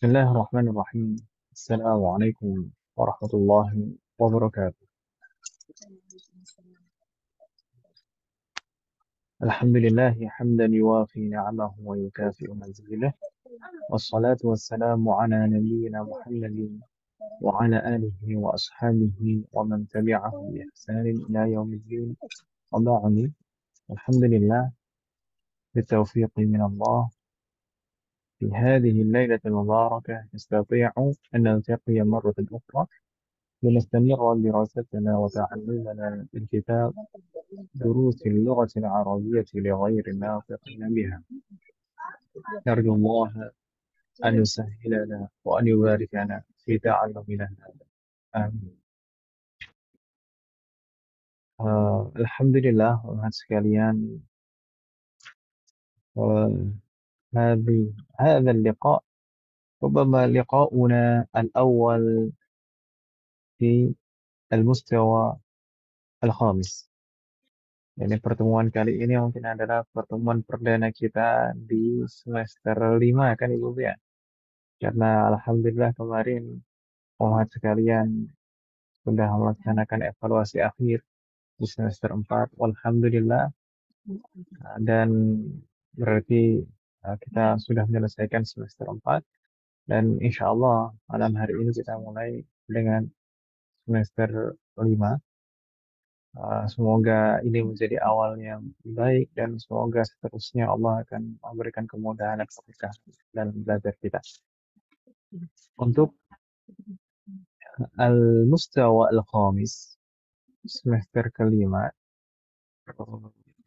بسم الله الرحمن الرحيم. السلام عليكم ورحمة الله وبركاته. الحمد لله حمدا يوافي نعمه ويكافئ مزيده، والصلاة والسلام على نبينا محمد وعلى آله وأصحابه ومن تبعه بإحسان إلى يوم الدين. وبعد، الحمد لله بالتوفيق من الله في هذه الليلة المباركة نستطيع أن نلتقي مرة أخرى لنستمر دراستنا وتعلمنا الكتاب دروس اللغة العربية لغير الناطقين بها. نرجو الله أن يسهل لنا وأن يبارك لنا في تعلمنا هذا. آمين. Alhamdulillah, teman sekalian, آه، هذا اللقاء ربما لقاؤنا الأول في المستوى الخامس. Yani pertemuan kali ini mungkin adalah pertemuan perdana kita di semester 5 kan Ibu ya. Karena Alhamdulillah kemarin Muhammad sekalian sudah melaksanakan evaluasi akhir di semester 4. Alhamdulillah, dan berarti kita sudah menyelesaikan semester 4 dan insya Allah malam hari ini kita mulai dengan semester 5. Semoga ini menjadi awal yang baik dan semoga seterusnya Allah akan memberikan kemudahan dan keberkahan dalam belajar kita. Untuk al-mustawa al-khamis, semester kelima,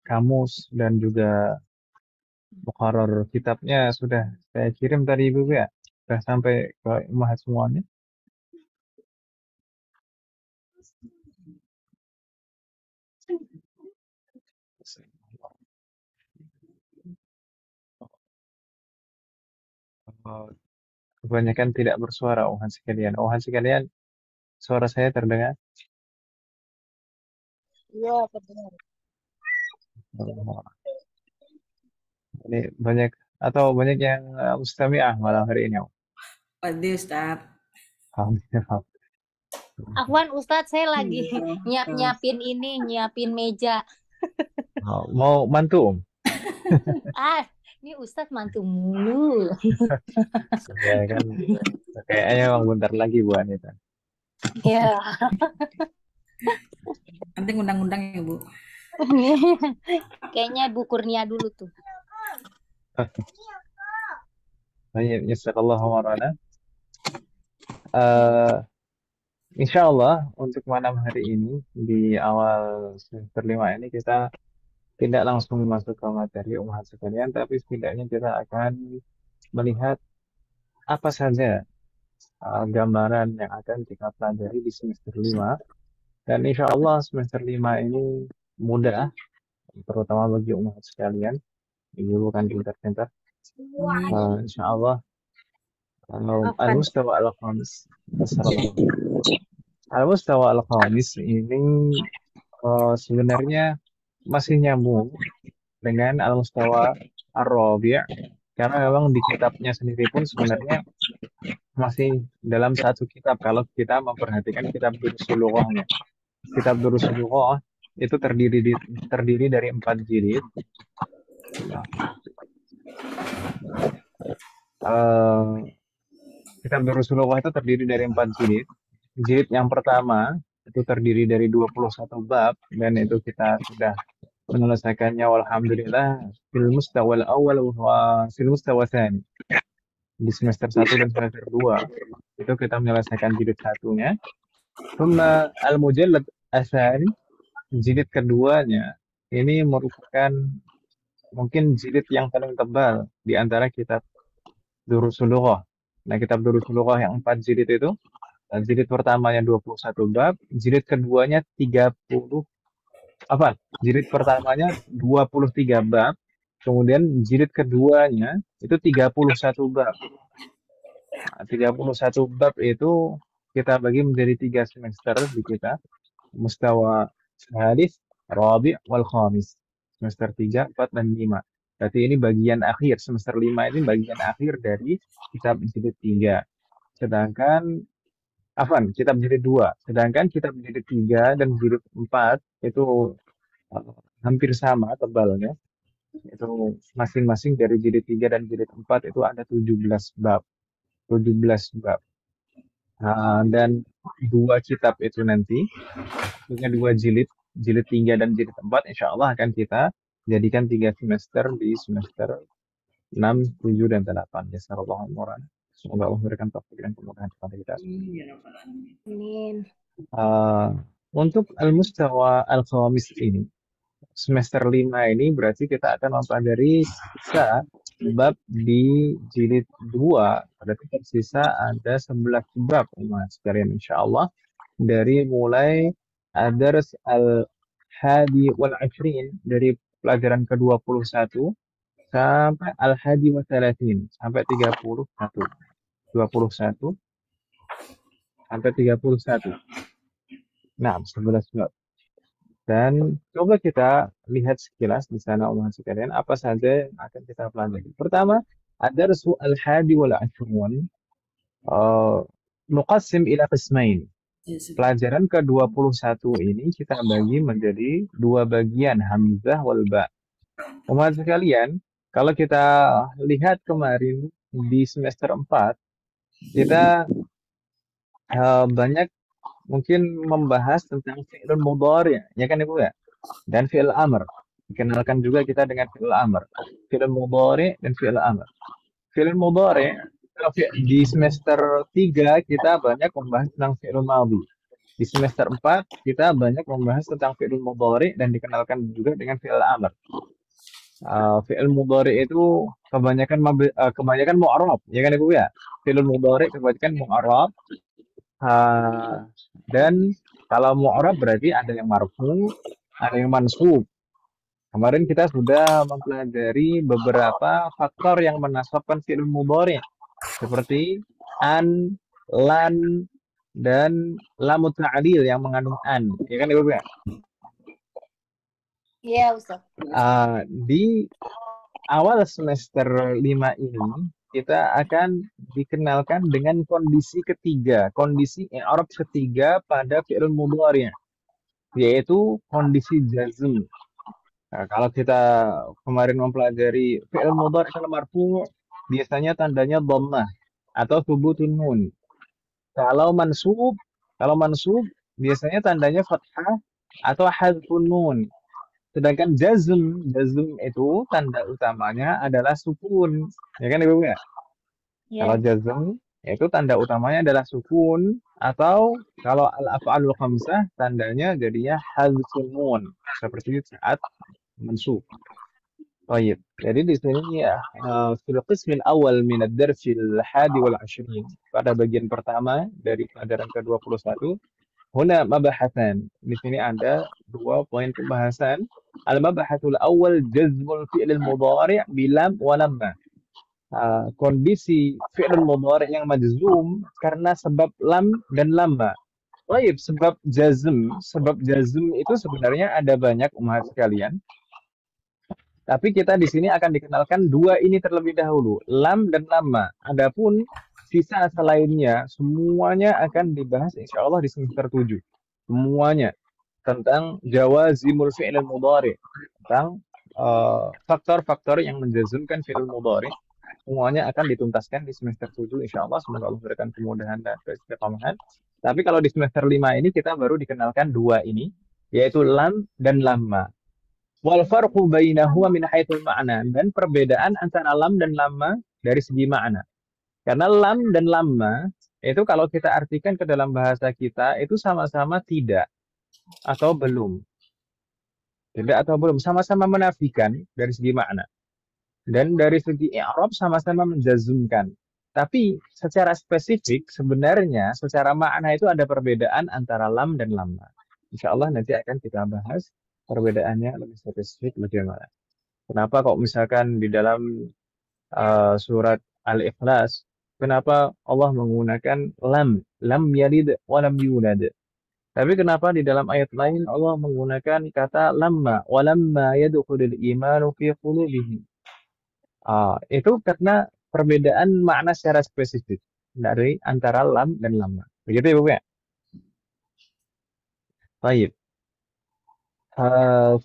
kamus dan juga muqarrar kitabnya sudah saya kirim tadi Ibu ya. Sudah sampai ke Ummahat semuanya. Eh, Kebanyakan tidak bersuara Ummahat sekalian. Ummahat sekalian, suara saya terdengar? Iya, terdengar. Oh, ini banyak atau banyak yang mustami'ah malam hari ini. Pede, Ustaz. Alhamdulillah. Afwan Ustadz, saya lagi Iya. nyiapin meja. Mau mantu Om? Ah, ini Ustadz mantu mulu. Ya kan, kayaknya emang bentar lagi Bu Anita. Ya, Nanti undang-undang ya, Bu. kayaknya Bu Kurnia dulu tuh. Baik, jazakallahu warana. Eh, Insya Allah untuk malam hari ini di awal semester 5 ini kita tidak langsung masuk ke materi umat sekalian, tapi setidaknya kita akan melihat apa saja gambaran yang akan kita pelajari di semester 5. Dan insya Allah semester 5 ini mudah, terutama bagi umat sekalian. Ibu kan pintar-pintar. Insya Allah al-mustawa al-khamis. Al-mustawa al-khamis ini sebenarnya masih nyambung dengan al-mustawa ar-rabi', karena memang di kitabnya sendiri pun sebenarnya masih dalam satu kitab kalau kita memperhatikan kitab Durusul Lughahnya. Kitab Durusul Lughah itu terdiri dari 4 jilid. Eh, Kitab Durusul Lughah itu terdiri dari 4 jilid. Jilid yang pertama itu terdiri dari 21 bab dan itu kita sudah menyelesaikannya walhamdulillah fil mustawal awal wa fil mustawa tsani. Di semester 1 dan semester 2 itu kita menyelesaikan jilid satunya. Thumma al-mujallad asani, jilid keduanya ini merupakan mungkin jilid yang paling tebal di antara kitab Durusul Lughah. Nah, kitab Durusul Lughah yang 4 jilid itu, jilid pertamanya 21 bab, jilid keduanya 30, apa? Jilid pertamanya 23 bab, kemudian jilid keduanya itu 31 bab. Nah, 31 bab itu kita bagi menjadi 3 semester di kita. Mustawa Hadis, Rabi' wal Khamis. Semester 3, 4, dan 5. Berarti ini bagian akhir, semester 5 ini bagian akhir dari kitab jilid 3. Sedangkan, kitab jilid 2. Sedangkan kitab jilid 3 dan jilid 4 itu hampir sama tebalnya. Itu masing-masing dari jilid 3 dan jilid 4 itu ada 17 bab. 17 bab. Dan dua kitab itu nanti, punya dua jilid, jilid 3 dan jilid 4, insya Allah akan kita jadikan 3 semester di semester 6, 7, dan 8. Jazakallahu khairan. Semoga Allah memberikan taufik dan kemudahan kepada kita. Amin. Untuk al-mustawa al-khamis ini, semester 5 ini berarti kita akan mempelajari sisa bab di jilid 2. Berarti tersisa ada 11 bab, sekalian insya Allah. Dari mulai Ad-Dars Al-Hadi wal-Ashrin, dari pelajaran ke-21 sampai Al-Hadi wa-Thalathin, sampai 31. 21 sampai 31. Nah, 11 bab. Dan coba kita lihat sekilas di sana sekalian apa saja yang akan kita pelajari. Pertama, Ad-Dars Al-Hadi wal-Ashrun muqassim ila qismain. Pelajaran ke-21 ini kita bagi menjadi dua bagian, hamzah wal ba. Umat sekalian, kalau kita lihat kemarin di semester 4, kita banyak mungkin membahas tentang fi'il mudhari', ya kan Ibu ya? Dan fi'il amr. Dikenalkan juga kita dengan fi'il amr. Fi'il mudhari' dan fi'il amr. Fi'il mudhari' di semester 3 kita banyak membahas tentang fi'il madhi. Di semester 4 kita banyak membahas tentang fi'il mudhari' dan dikenalkan juga dengan fi'il amr. Fi'il mudhari' itu kebanyakan mu'arab, ya kan Ibu ya? Fi'il mudhari' kebanyakan mu'arab. Dan kalau mu'arab berarti ada yang marfu, ada yang mansub. Kemarin kita sudah mempelajari beberapa faktor yang menasabkan fi'il mudhari', seperti an, lan, dan lamut ta'lil yang mengandung an, ya kan Ibu ya? Iya, Ustaz. Di awal semester 5 ini kita akan dikenalkan dengan kondisi ketiga, kondisi i'rab ketiga pada fi'il mudhari', yaitu kondisi jazm. Nah, kalau kita kemarin mempelajari fi'il mudhari' kalau marfu' biasanya tandanya dhammah atau thubutun nun. Kalau mansub biasanya tandanya fathah atau hadfun nun. Sedangkan jazm itu tanda utamanya adalah sukun. Ya kan Ibu ya? Kalau Iya. jazm itu tanda utamanya adalah sukun, atau kalau al-af'alul khamsah tandanya jadinya hadfun nun seperti saat mansub. Baik. Jadi di sini ya fil qismil awal min ad-darsil hadi wal ashrin, pada bagian pertama dari pelajaran ke-21, huna mabahatan. Di sini ada dua poin pembahasan. Al-mabahatul awal jazmul fi'lil mudhari' bilam wa lamma. Kondisi fi'il mudhari' yang majzum karena sebab lam dan lamma. Baik, sebab jazm itu sebenarnya ada banyak umat sekalian. Tapi kita di sini akan dikenalkan dua ini terlebih dahulu, lam dan lamma. Adapun sisa selainnya semuanya akan dibahas insya Allah di semester 7. Semuanya tentang jawazimul fi'il mudhari', tentang faktor-faktor yang menjazmkan fi'il mudhari'. Semuanya akan dituntaskan di semester 7 insya Allah. Semoga Allah memberikan kemudahan dan keistiqomahan. Tapi kalau di semester 5 ini kita baru dikenalkan dua ini, yaitu lam dan lamma. Wal farqu bainahuma min haitsul ma'na, dan perbedaan antara lam dan lamma dari segi makna. Karena lam dan lamma itu kalau kita artikan ke dalam bahasa kita itu sama-sama tidak atau belum. Tidak atau belum, sama-sama menafikan dari segi makna. Dan dari segi i'rab sama-sama menjazmkan. Tapi secara spesifik sebenarnya secara makna itu ada perbedaan antara lam dan lamma. Insya Allah nanti akan kita bahas perbedaannya lebih spesifik bagaimana. Kenapa kok misalkan di dalam surat Al-Ikhlas, kenapa Allah menggunakan lam yalid wa lam yulad. Tapi kenapa di dalam ayat lain Allah menggunakan kata lamma, walamma yadkhulul imanu fi qulubihim. Itu karena perbedaan makna secara spesifik dari antara lam dan lama. Begitu ya, Bu ya? Baik.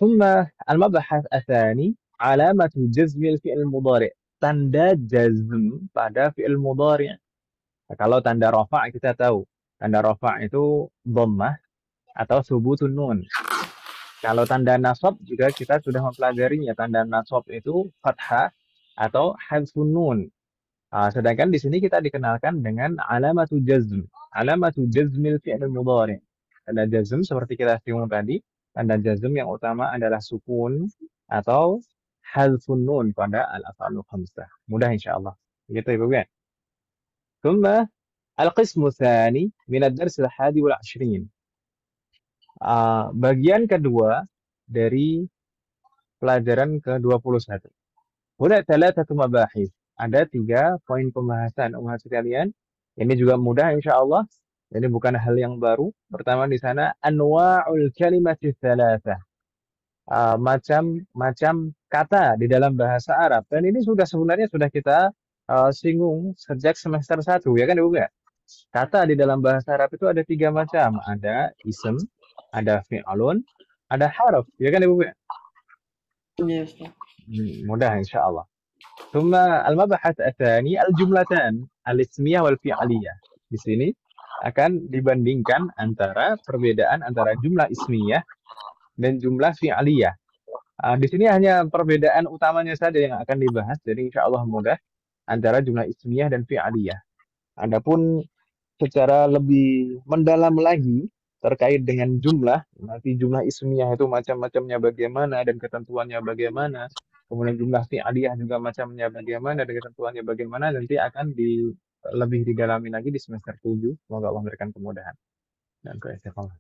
ثم المبحث الثاني علامة جزم الفعل المضارع. Tanda jazm pada fi'il mudhari'. Nah, kalau tanda rafa' kita tahu. Tanda rafa' itu dhammah atau subutun nun. Kalau tanda nasab juga kita sudah mempelajarinya. Tanda nasab itu fathah atau hadfun nun. Sedangkan di sini kita dikenalkan dengan alamatu jazm. Alamatu jazmil fi'il mudhari'. Tanda jazm seperti kita singgung tadi, tanda jazm yang utama adalah sukun atau hadfun nun pada al-af'alul khamsah. Mudah insyaallah. Begitu Ibu ya. ثم القسم الثاني من الدرس الحادي والعشرين. Bagian kedua dari pelajaran ke-21. Huna thalathatu mabahis. Ada 3 poin pembahasan umat sekalian. Ini juga mudah insyaallah. Ini bukan hal yang baru. Pertama di sana anwa'ul kalimati tsalatsa. Macam-macam kata di dalam bahasa Arab. Dan ini sebenarnya sudah kita singgung sejak semester 1 ya kan Ibu ya? Kata di dalam bahasa Arab itu ada 3 macam. Ada ism, ada fi'lun, ada harf. Ya kan Ibu ya? Iya, Ustaz. Mudah insyaallah. ثم المبحث الثاني الجملتان الاسمية والفعلية. Di sini akan dibandingkan antara perbedaan antara jumlah ismiyah dan jumlah fi'aliyah. Di sini hanya perbedaan utamanya saja yang akan dibahas, jadi insyaallah mudah antara jumlah ismiyah dan fi'aliyah. Adapun secara lebih mendalam lagi terkait dengan jumlah, nanti jumlah ismiyah itu macam-macamnya bagaimana dan ketentuannya bagaimana, kemudian jumlah fi'aliyah juga macamnya bagaimana dan ketentuannya bagaimana, nanti akan lebih didalami lagi di semester 7. Semoga Allah memberikan kemudahan dan keistiqomahan.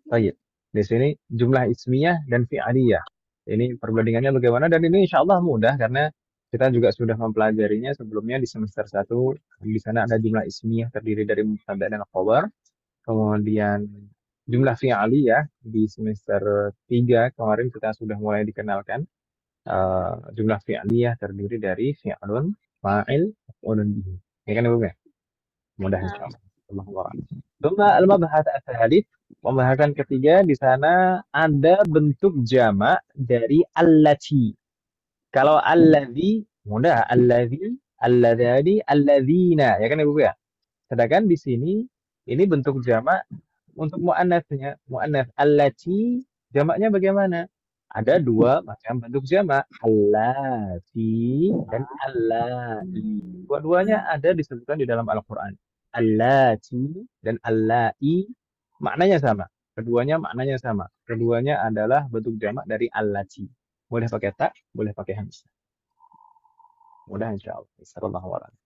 Baik. Di sini jumlah ismiyah dan fi'aliyah. Ini perbandingannya bagaimana dan ini insyaallah mudah karena kita juga sudah mempelajarinya sebelumnya di semester 1. Di sana ada jumlah ismiyah terdiri dari mubtada dan khabar. Kemudian jumlah fi'aliyah di semester 3 kemarin kita sudah mulai dikenalkan. Jumlah fi'aliyah terdiri dari fi'lun, fa'il, maf'ulun bihi. Ya kan Ibu ya? Mudah insyaallah. Tsumma al-mabhath ats-tsalits. Pembahasan ketiga di sana ada bentuk jamak dari allati. Kalau alladzi mudah alladzi, alladzani, alladzina, ya kan Ibu ya? Sedangkan di sini ini bentuk jamak untuk muannats-nya. Muannats allati jamaknya bagaimana? Ada 2 macam bentuk jamak, allati dan allai. Dua-duanya ada disebutkan di dalam Al-Qur'an. Allati dan allai maknanya sama. Keduanya maknanya sama. Keduanya adalah bentuk jamak dari allati. Boleh pakai ta, boleh pakai hamzah. Mudah insyaallah. Sallallahu alaihi.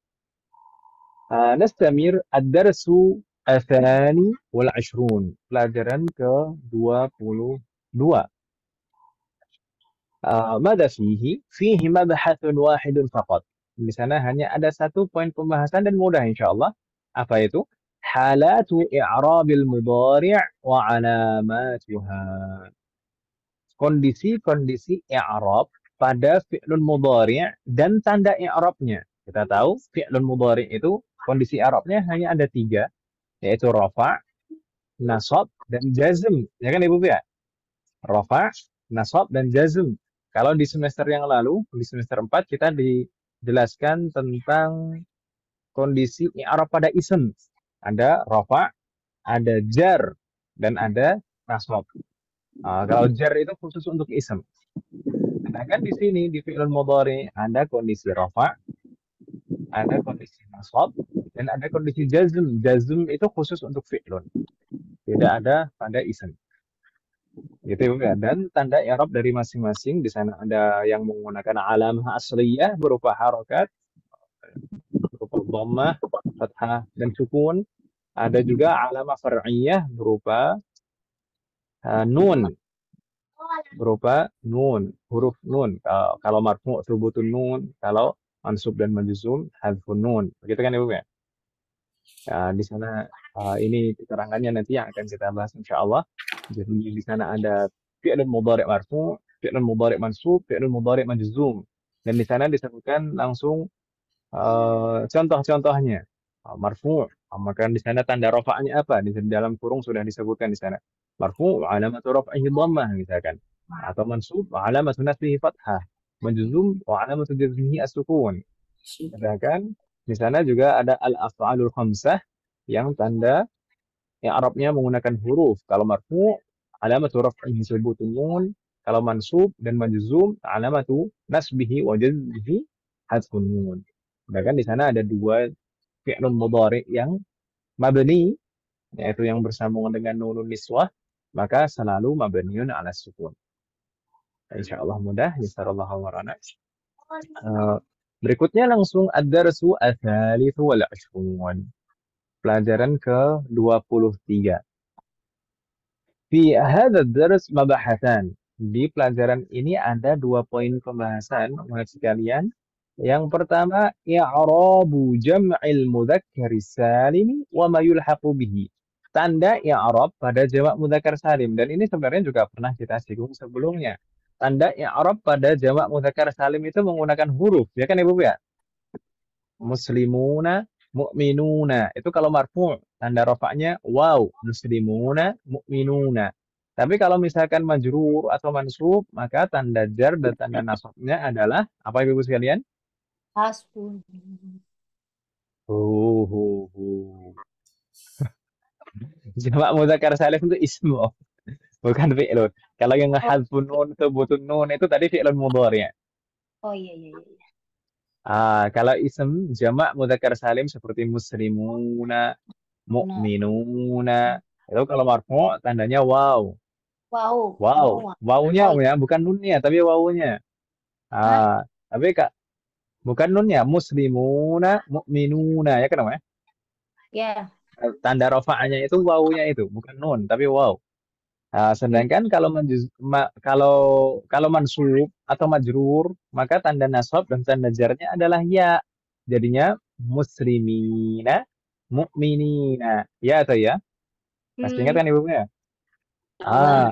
Nastamir ad-darsu الثاني والعشرون. Pelajaran ke-22. ماذا فيه؟ فيه مبحث واحد فقط. Di sana hanya ada 1 poin pembahasan dan mudah insyaallah. Apa itu? Halatu i'rabil mudhari' wa 'alamatuha. Kondisi-kondisi i'rab pada fi'lun mudhari' dan tanda i'rabnya. Kita tahu fi'lun mudhari' itu kondisi i'rabnya hanya ada 3. Yaitu rafa', nasab, dan jazm. Ya kan Ibu ya? Rafa', nasab, dan jazm. Kalau di semester yang lalu, di semester 4, kita dijelaskan tentang kondisi i'rab pada ism. Ada rafa', ada jar, dan ada nasab. Kalau jar itu khusus untuk ism. Sedangkan di sini, di fi'il mudhari, ada kondisi rafa', ada kondisi nasab, dan ada kondisi jazm. Jazm itu khusus untuk fi'lun. Tidak ada pada ism. Gitu ya. Dan tanda i'rab dari masing-masing di sana ada yang menggunakan alamah asliyah berupa harokat, berupa dhammah, fathah, dan sukun. Ada juga alamah far'iyah berupa nun, huruf nun. Kalau marfu' thubutun nun, kalau mansub dan majzum hadfun nun. Begitu kan Ibu ya? Di sana ini keterangannya nanti yang akan kita bahas insyaallah. Jadi di sana ada fi'lun mudhari' marfu', fi'lun mudhari' mansub, fi'lun mudhari' majzum. Dan di sana disebutkan langsung contoh-contohnya. Marfu', maka di sana tanda rafa'nya apa? Di dalam kurung sudah disebutkan di sana. Marfu' alamatu raf'ihi dhammah misalkan. Atau mansub alamatu nasbihi fathah. Majzum wa alamatu jazmihi as-sukun. Sedangkan di sana juga ada al-af'alul khamsah yang tanda yang Arabnya menggunakan huruf. Kalau marfu, alamatu raf'ihi subutun nun. Kalau mansub dan majzum, alamatu nasbihi wa jazmihi hadfun nun. Sedangkan di sana ada dua fi'lun mudhari yang mabni, yaitu yang bersambungan dengan nunun niswah, maka selalu mabniun ala sukun. Insyaallah mudah, jazakallahu khairan. Eh, Berikutnya langsung ad-darsu ats-tsalits wal 'ishrun. Pelajaran ke-23. Fi hadzal dars mabahatan. Di pelajaran ini ada dua poin pembahasan, teman sekalian. Yang pertama, i'rabu jam'il mudzakkari salim wa ma yulhaqu bihi. Tanda i'rab pada jamak mudzakkar salim, dan ini sebenarnya juga pernah kita singgung sebelumnya. Tanda i'rab pada jamak mudzakkar salim itu menggunakan huruf, ya kan Ibu ya? Muslimuna, mu'minuna. Itu kalau marfu', tanda rafa'nya waw, muslimuna, mu'minuna. Tapi kalau misalkan majrur atau mansub, maka tanda jar dan tanda nasabnya adalah apa Ibu sekalian? Hasbun. Hu. Jamak mudzakkar salim itu ismu, bukan fi'lun. Kalau yang Oh, hadfun nun, thubutun nun itu tadi fi'lun mudhari'. oh iya iya iya. Kalau ism jamak mudzakkar salim seperti muslimuna, Nah, mu'minuna. Itu kalau marfu tandanya wow. wow, Wow. wow. Wawunya Oh, ya, bukan nunnya tapi wawunya. hah? Tapi Kak, bukan nunnya, muslimuna, mu'minuna ya kan namanya? Ya. Tanda rafa'nya itu wawunya itu, bukan nun tapi wow. Hmm. Sedangkan kalau kalau mansub atau majrur, maka tanda nasab dan tanda jarnya adalah ya. Jadinya muslimina, mu'minina. Ya atau ya? Masih ingat Hmm. kan Ibu ya? Wah. Ah,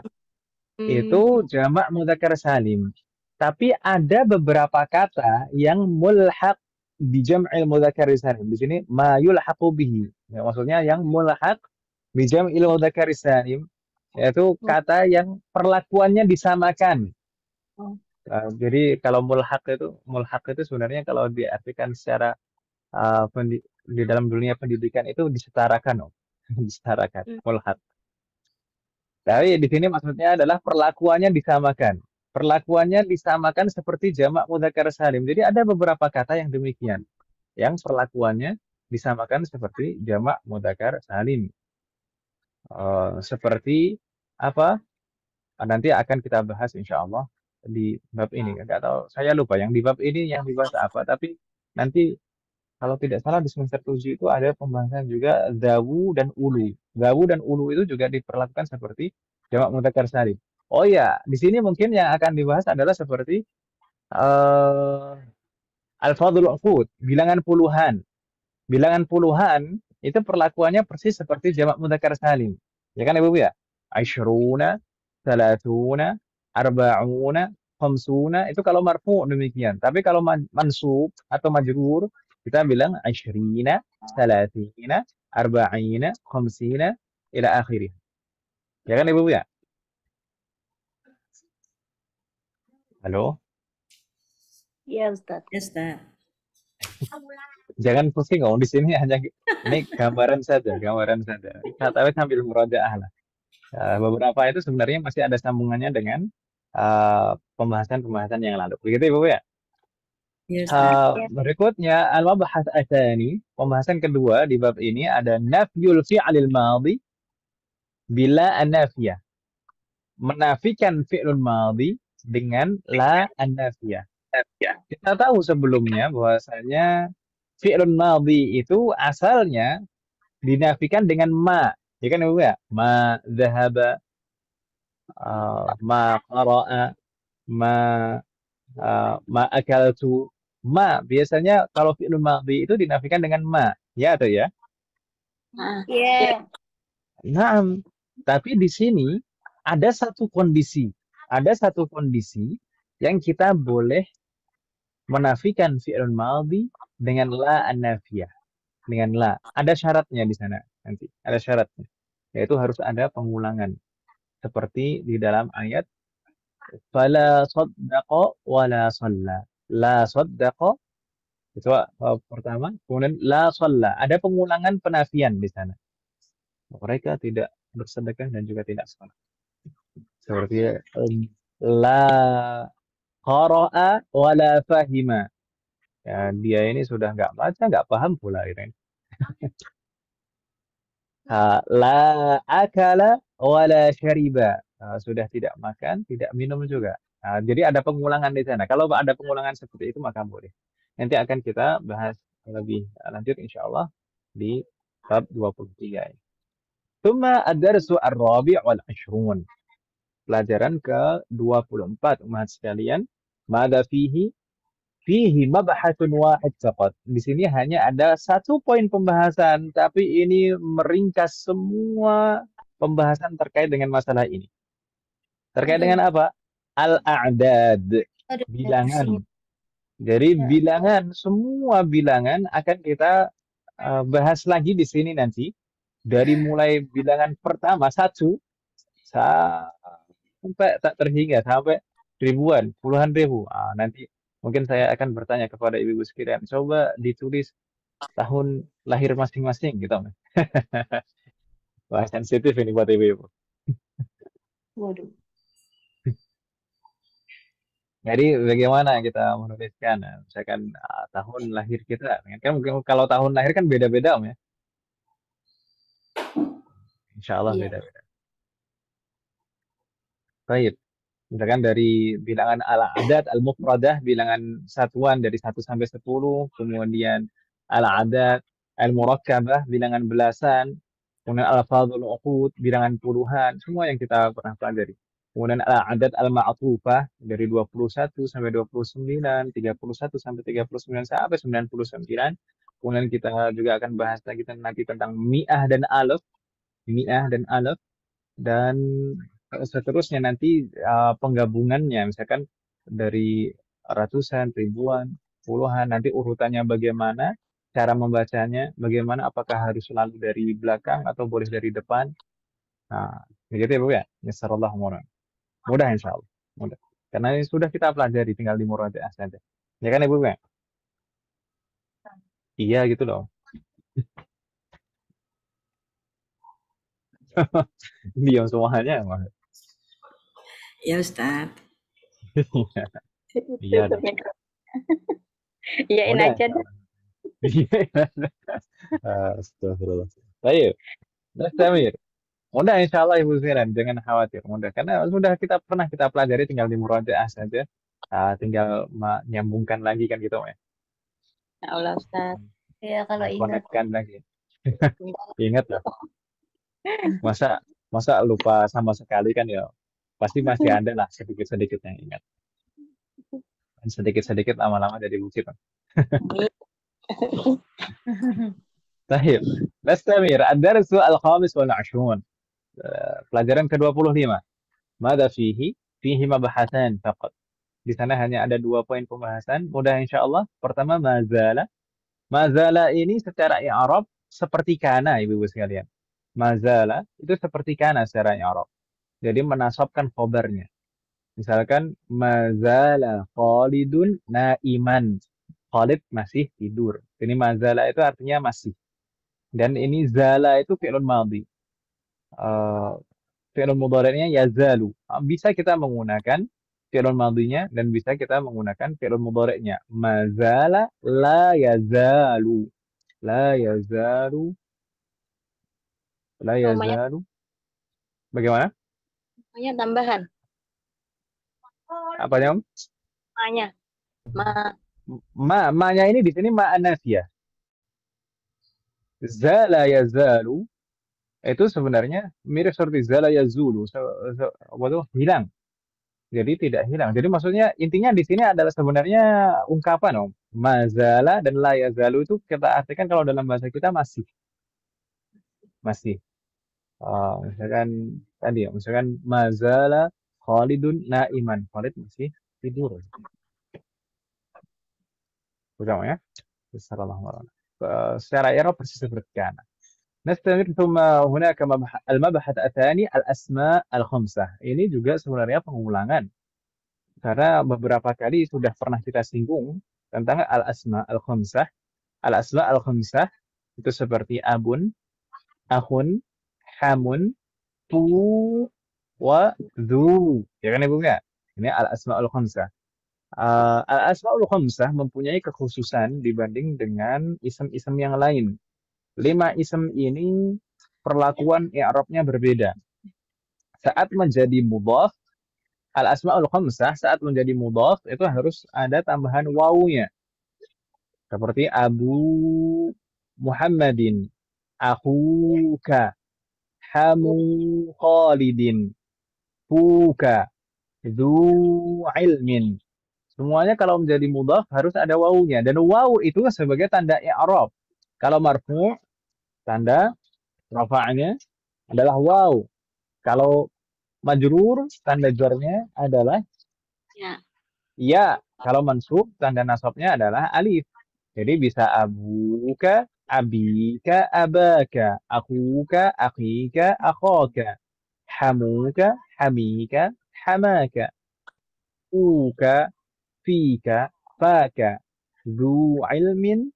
Hmm. itu jamak mudzakkar salim. Tapi ada beberapa kata yang mulhaq di jam'il mudzakkar salim. Di sini ma yulhaqu bihi. Ya, maksudnya yang mulhaq di jam'il mudzakkar salim yaitu kata yang perlakuannya disamakan. Oh, Jadi kalau mulhaq itu sebenarnya kalau diartikan secara di dalam dunia pendidikan itu disetarakan, oh. Disetarakan, hmm. mulhaq. Tapi di sini maksudnya adalah perlakuannya disamakan. Perlakuannya disamakan seperti jamak mudzakkar salim. Jadi ada beberapa kata yang demikian, yang perlakuannya disamakan seperti jamak mudzakkar salim. Seperti apa? Nanti akan kita bahas insya Allah di bab ini. Enggak tahu, saya lupa yang di bab ini yang dibahas apa. Tapi nanti kalau tidak salah di semester 7 itu ada pembahasan juga zawu dan ulu. Zawu dan ulu itu juga diperlakukan seperti jamak mudzakkar salim. Oh ya, di sini mungkin yang akan dibahas adalah seperti eh al-fadhul uqud, bilangan puluhan. Bilangan puluhan itu perlakuannya persis seperti jamak mudzakkar salim. Ya kan Ibu ya? Asyruna, salatuna, arba'una, khamsuna itu kalau marfu demikian. Tapi kalau mansub atau majrur kita bilang asyrina, salatina, arba'ina, khamsina ila akhirih. Ya kan Ibu ya? Halo? Iya Ustaz. Ya, Ustaz. Jangan pusing di sini hanya ini gambaran saja, gambaran saja. Tapi sambil murajaah lah. Beberapa itu sebenarnya masih ada sambungannya dengan pembahasan-pembahasan yang lalu. Begitu Ibu ya? Ya, Ustaz. Ya. Berikutnya al-mabahats atsani, pembahasan kedua di bab ini ada nafyul fi'lil madhi bila an-nafiyah. Menafikan fi'lul madhi dengan la an-nafiyah. Kita tahu sebelumnya bahwasanya fi'lul madhi itu asalnya dinafikan dengan ma. Ya kan Ibu ya? Ma dhahaba, ma qara'a, ma ma akaltu. Ma biasanya kalau fi'il madhi itu dinafikan dengan ma. Ya atau ya? Iya. Nah, tapi di sini ada satu kondisi. Ada satu kondisi yang kita boleh menafikan fi'il madhi dengan la an-nafiyah. Dengan la. Ada syaratnya di sana nanti. Ada syaratnya. Yaitu harus ada pengulangan. Seperti di dalam ayat fala saddaqa wala shalla. La saddaqa itu pertama, kemudian la shalla. Ada pengulangan penafian di sana. Mereka tidak bersedekah dan juga tidak sholat. Seperti la qara'a wala fahima. Ya, dia ini sudah nggak baca, nggak paham pula ini. La akala wala syariba. Sudah tidak makan, tidak minum juga. Jadi ada pengulangan di sana. Kalau ada pengulangan seperti itu maka boleh. Nanti akan kita bahas lebih lanjut insya Allah di bab 23 ini. Tsumma ad-darsu ar-rabi' wal 'ashrun. Pelajaran ke-24 umat sekalian. Mada fihi? Fihi mabhatsun wahid faqat. Di sini hanya ada satu poin pembahasan, tapi ini meringkas semua pembahasan terkait dengan masalah ini. Terkait dengan apa? Al-a'dad, bilangan. Jadi bilangan, semua bilangan akan kita bahas lagi di sini nanti. Dari mulai bilangan pertama, 1, sampai tak terhingga, sampai ribuan, puluhan ribu. Nanti mungkin saya akan bertanya kepada ibu-ibu sekalian, coba ditulis tahun lahir masing-masing gitu. Wah, sensitif ini buat ibu-ibu. Waduh. Jadi bagaimana kita menuliskan, misalkan tahun lahir kita, kan mungkin kalau tahun lahir kan beda-beda Om ya. Insya Allah Iya. beda-beda. Baik. Misalkan dari bilangan al-adat al-mufradah, bilangan satuan dari 1 sampai 10, kemudian al-adat al-murakkabah, bilangan belasan, kemudian al-fadhul uqud, bilangan puluhan, semua yang kita pernah pelajari. Kemudian al-adat al-ma'tufah dari 21 sampai 29, 31 sampai 39 sampai 99. Kemudian kita juga akan bahas lagi nanti tentang mi'ah dan alaf, mi'ah dan alaf, dan seterusnya nanti penggabungannya misalkan dari ratusan, ribuan, puluhan, nanti urutannya bagaimana, cara membacanya, bagaimana, apakah harus selalu dari belakang atau boleh dari depan. Nah, begitu ya Bu ya. Insyaallah mudah insya Allah. Mudah. Karena ini sudah kita pelajari, tinggal di murajaah saja. Ya kan Ibu ya? Iya gitu loh. Diam semuanya. Ya Ustadz. Iya dong. Iyain Mudah. aja deh. Astagfirullah. Baik. Nastamir. Mudah insya Allah Ibu Ziran, jangan khawatir. Mudah. Karena sudah kita pelajari, tinggal di murajaah saja. Tinggal menyambungkan lagi kan gitu ya. Ya Allah Ustaz. Iya kalau ingat. Konekkan lagi. Ingat lah. Masa lupa sama sekali kan ya. Pasti masih ada lah sedikit-sedikit yang ingat. Dan sedikit-sedikit lama-lama jadi bukit. Baik. Nastamir. Ad-darsu al-khamis wal 'ashrun. Pelajaran ke-25. Mada fihi? Fihi mabahatan faqat. Di sana hanya ada 2 poin pembahasan. Mudah insya Allah. Pertama, mazala. Mazala ini secara i'rab seperti kana, ibu-ibu sekalian. Mazala itu seperti kana secara i'rab. Jadi menasabkan khobarnya. Misalkan, mazala Khalidun naiman. Khalid masih tidur. Ini mazala itu artinya masih. Dan ini zala itu fi'lun madhi. Fi'il mudhari'nya yazalu. Bisa kita menggunakan fi'il madhinya dan bisa kita menggunakan fi'il mudhari'nya. Mazala la yazalu. La yazalu. La yazalu. Bagaimana? Namanya tambahan. Apanya, Om? Namanya. Ma-nya ini di sini ma anafiyah. Zala yazalu itu sebenarnya mirip seperti zala yazulu. Apa tuh? Hilang. Jadi tidak hilang. Jadi maksudnya intinya di sini adalah sebenarnya ungkapan Om. Mazala dan la yazalu itu kita artikan kalau dalam bahasa kita masih. Masih. Misalkan tadi ya, misalkan mazala Khalidun naiman. Khalid masih tidur. Bersama ya. Secara i'rab persis seperti kana. نستمر ثم هناك المبحث الثاني الأسماء الخمسة. Ini juga sebenarnya pengulangan karena beberapa kali sudah pernah kita singgung tentang al-asma al-khamsah. Al-asma al-khamsah itu seperti abun, akhun, hamun, tu, wa, dhu. Ya kan Ibu ya? Ini al-asma al-khamsah. Al-asma al-khamsah mempunyai kekhususan dibanding dengan isim-isim yang lain. 5 isim ini perlakuan i'rabnya berbeda. Saat menjadi mudhaf, al-asma'ul khamsah saat menjadi mudhaf itu harus ada tambahan wawunya. Seperti Abu Muhammadin, akhuka, hamu Khalidin, fuka, dzu ilmin. Semuanya kalau menjadi mudhaf harus ada wawunya dan wawu itu sebagai tanda i'rab. Kalau marfu' tanda rafa'nya adalah waw. Kalau majrur, tanda jarnya adalah Ya. ya. Kalau mansub, tanda nasabnya adalah alif. Jadi bisa abuka, abika, abaka, akuka, akika, akhaka, hamuka, hamika, hamaka, uka, fika, faka, zu ilmin,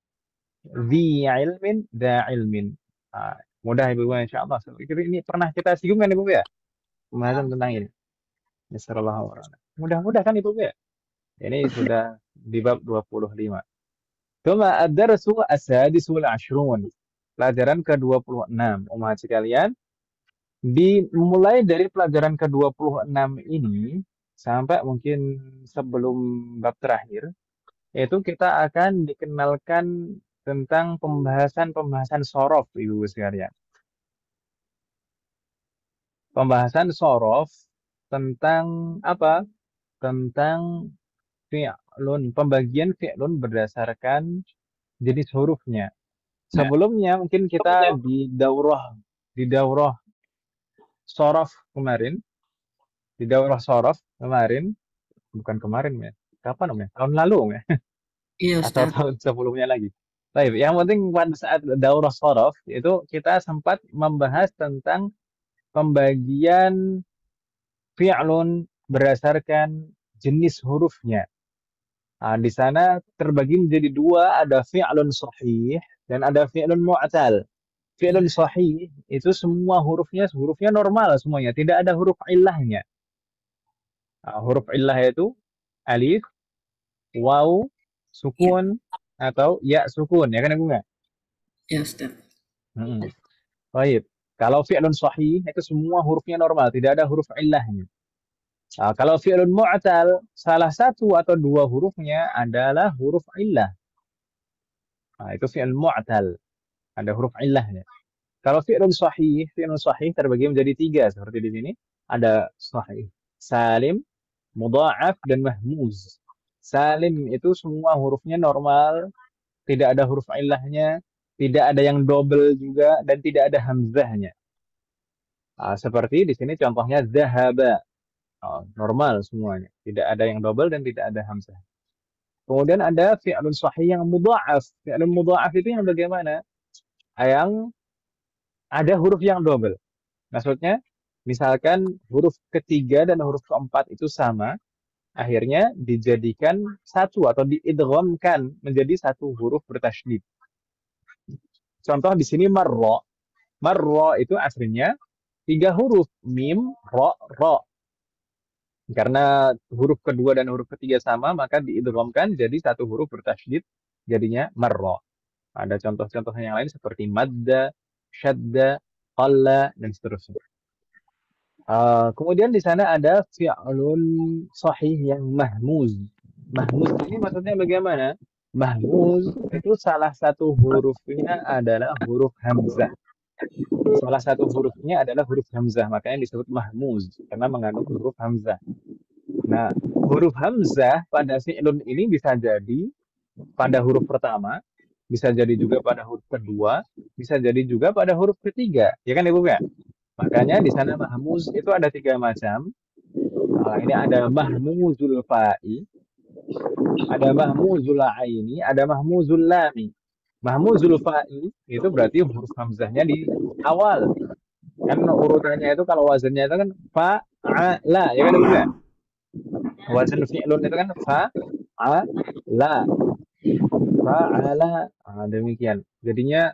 zi ilmin, da ilmin. Nah, mudah Ibu insya Allah. Saya pikir ini pernah kita singgung kan Ibu ya? Pembahasan tentang ini. Bismillahirrahmanirrahim. Mudah-mudah kan Ibu ya? Ini sudah di bab 25. Tuma ad-darsu as-sadisul ashrun. Pelajaran ke-26. Umat sekalian, dimulai dari pelajaran ke-26 ini sampai mungkin sebelum bab terakhir, itu kita akan dikenalkan tentang pembahasan shorof, Ibu sekalian. Pembahasan shorof tentang apa? Tentang fi'lun, pembagian fi'lun berdasarkan jenis hurufnya. Sebelumnya mungkin kita di daurah shorof kemarin, bukan kemarin ya. Kapan ya? Tahun lalu ya? Iya, Atau Ustaz. tahun sebelumnya lagi. Baik, yang penting pada saat daurah shorof itu kita sempat membahas tentang pembagian fi'lun berdasarkan jenis hurufnya. Nah, di sana terbagi menjadi dua, ada fi'lun sahih dan ada fi'lun mu'tal. Fi'lun sahih itu semua hurufnya normal semuanya, tidak ada huruf illahnya. Nah, huruf illah itu alif, waw, sukun atau ya sukun, ya kan Ibu nggak? Ya, Ustaz. Baik. Kalau fi'lun sahih itu semua hurufnya normal, tidak ada huruf illahnya. Nah, kalau fi'lun mu'tal, salah satu atau dua hurufnya adalah huruf illah. Nah, itu fi'lun mu'tal, ada huruf illahnya. Kalau fi'lun sahih terbagi menjadi tiga seperti di sini. Ada sahih, salim, mudha'af dan mahmuz. Salim itu semua hurufnya normal, tidak ada huruf illahnya, tidak ada yang double juga dan tidak ada hamzahnya. Nah, seperti di sini contohnya zahaba. Oh, normal semuanya, tidak ada yang double dan tidak ada hamzah. Kemudian ada fi'lun sahih yang mudha'af. Fi'lun mudha'af itu yang bagaimana? Yang ada huruf yang double. Maksudnya, misalkan huruf ketiga dan huruf keempat itu sama, akhirnya dijadikan satu atau diidghamkan menjadi satu huruf bertasydid. Contoh di sini marra. Marra itu aslinya 3 huruf, mim, ro. Karena huruf kedua dan huruf ketiga sama, maka diidghamkan jadi satu huruf bertasydid, jadinya marra. Ada contoh-contoh yang lain seperti madda, syadda, qalla, dan seterusnya. Kemudian di sana ada fi'lun sahih yang mahmuz. Mahmuz ini maksudnya bagaimana? Mahmuz itu salah satu hurufnya adalah huruf hamzah. Salah satu hurufnya adalah huruf hamzah, makanya disebut mahmuz karena mengandung huruf hamzah. Nah, huruf hamzah pada fi'lun ini bisa jadi pada huruf pertama, bisa jadi juga pada huruf kedua, bisa jadi juga pada huruf ketiga. Ya kan Ibu ya? Makanya di sana mahmuz itu ada 3 macam. Ini ada mahmuzul fa'i, Ada mahmuzul aini, ada mahmuzul lami. Mahmuzul fa'i itu berarti huruf hamzahnya di awal. Kan urutannya itu kalau wazannya itu kan fa'ala, ya kan Ibu ya? Wazan fi'lun itu kan fa'ala, fa'ala. Demikian. Jadinya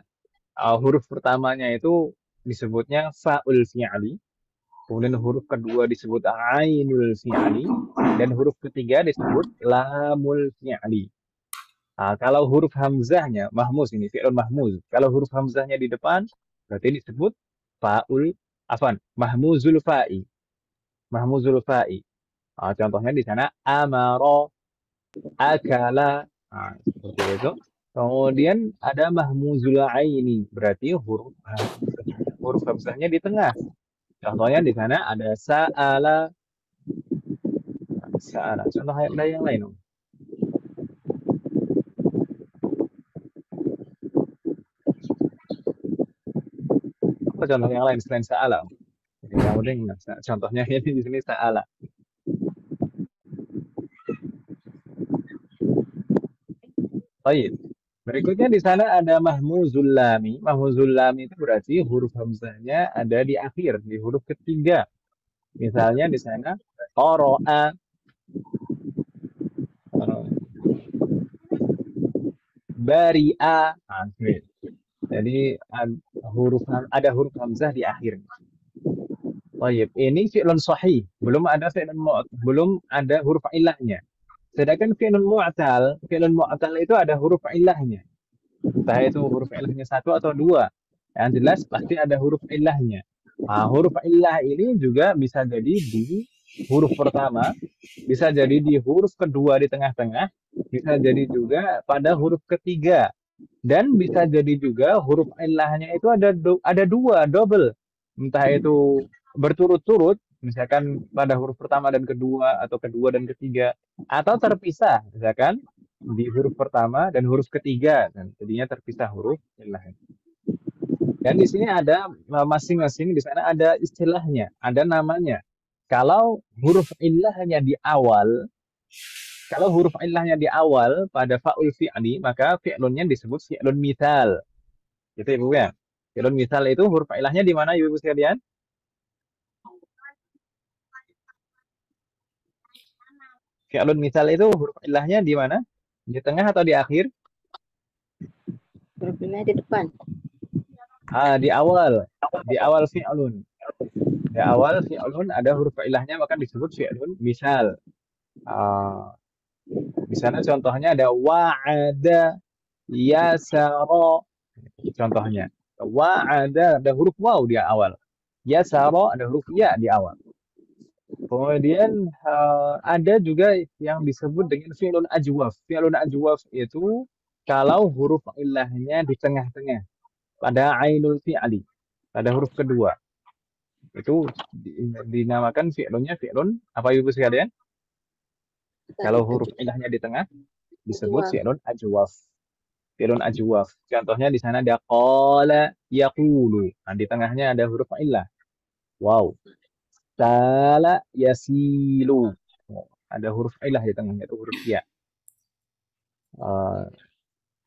huruf pertamanya itu disebutnya fa'ul fi'ali. Kemudian huruf kedua disebut ainul fi'ali. Dan huruf ketiga disebut lamul fi'ali. Kalau huruf hamzahnya, mahmuz ini, fi'lun mahmuz. Kalau huruf hamzahnya di depan, berarti disebut fa'ul, mahmuzul fa'i. Mahmuzul fa'i. Contohnya di sana, amaro, akala. Seperti itu. Kemudian ada mahmuzul aini. Berarti huruf hamzahnya di tengah. Contohnya di sana ada sa'ala. Sa'ala. Contoh ada yang lain. Apa contoh yang lain selain sa'ala? Kemudian contohnya ini di sini sa'ala. Baik. Berikutnya di sana ada mahmuzul lami. Mahmuzul lami itu berarti huruf hamzahnya ada di akhir, di huruf ketiga. Misalnya di sana qara'a, bari'a. Jadi ada huruf hamzah di akhir. Baik, ini fi'lun sahih, belum ada huruf ilahnya. Sedangkan fi'lun mu'tal itu ada huruf ilahnya. Entah itu huruf ilahnya satu atau dua. Yang jelas pasti ada huruf ilahnya. Huruf ilah ini juga bisa jadi di huruf pertama, bisa jadi di huruf kedua di tengah-tengah, bisa jadi juga pada huruf ketiga. Dan bisa jadi juga huruf ilahnya itu ada dua, double. Entah itu berturut-turut, misalkan pada huruf pertama dan kedua, atau kedua dan ketiga, atau terpisah, misalkan di huruf pertama dan huruf ketiga, dan jadinya terpisah huruf ilahnya. Dan di sini ada masing-masing di sana ada istilahnya, ada namanya. Kalau huruf ilahnya di awal, pada fa'ul fi'li, maka fi'lunnya disebut fi'lun mithal. Gitu ya, Bu ya. Fi'lun mithal itu huruf ilahnya di mana, Ibu sekalian? Fi'lun mithal itu huruf ilahnya di mana? Di tengah atau di akhir? Huruf ilahnya di depan. Di awal. Di awal fi'lun. Di awal fi'lun ada huruf ilahnya maka disebut fi'lun misal. Di sana contohnya ada wa'ada, yasara. Contohnya. Wa'ada ada huruf waw di awal. Yasara ada huruf ya di awal. Kemudian ada juga yang disebut dengan fi'lun ajwaf. Fi'lun ajwaf itu kalau huruf ilahnya di tengah-tengah pada ainul fi'ali, pada huruf kedua. Itu dinamakan fi'lunnya fi'lun apa Ibu sekalian? Kalau huruf ilahnya di tengah disebut fi'lun ajwaf. Fi'lun ajwaf. Contohnya di sana ada qala yaqulu. Di tengahnya ada huruf ilah. Wow. Sala yasilu. Ada huruf ilah di tengahnya, itu huruf ya.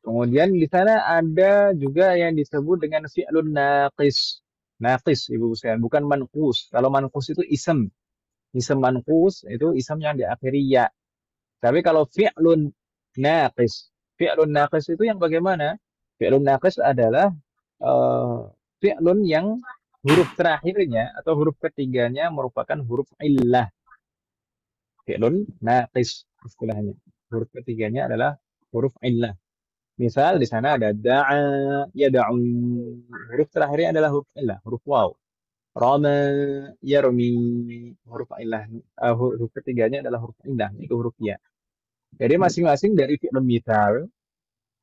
Kemudian di sana ada juga yang disebut dengan fi'lun naqis. Naqis, Ibu sekalian, bukan manqus. Kalau manqus itu isem. Isem manqus itu isem yang diakhiri ya. Tapi kalau fi'lun naqis itu yang bagaimana? Fi'lun naqis adalah fi'lun yang huruf terakhirnya atau huruf ketiganya merupakan huruf illah. Fi'lun naqis istilahnya. Huruf ketiganya adalah huruf illah. Misal di sana ada da'a, yada'u. Huruf terakhirnya adalah huruf illah, huruf waw. Rama, yarmi. Huruf illah, huruf ketiganya adalah huruf illah, itu huruf ya. Jadi masing-masing dari fi'lun mithal,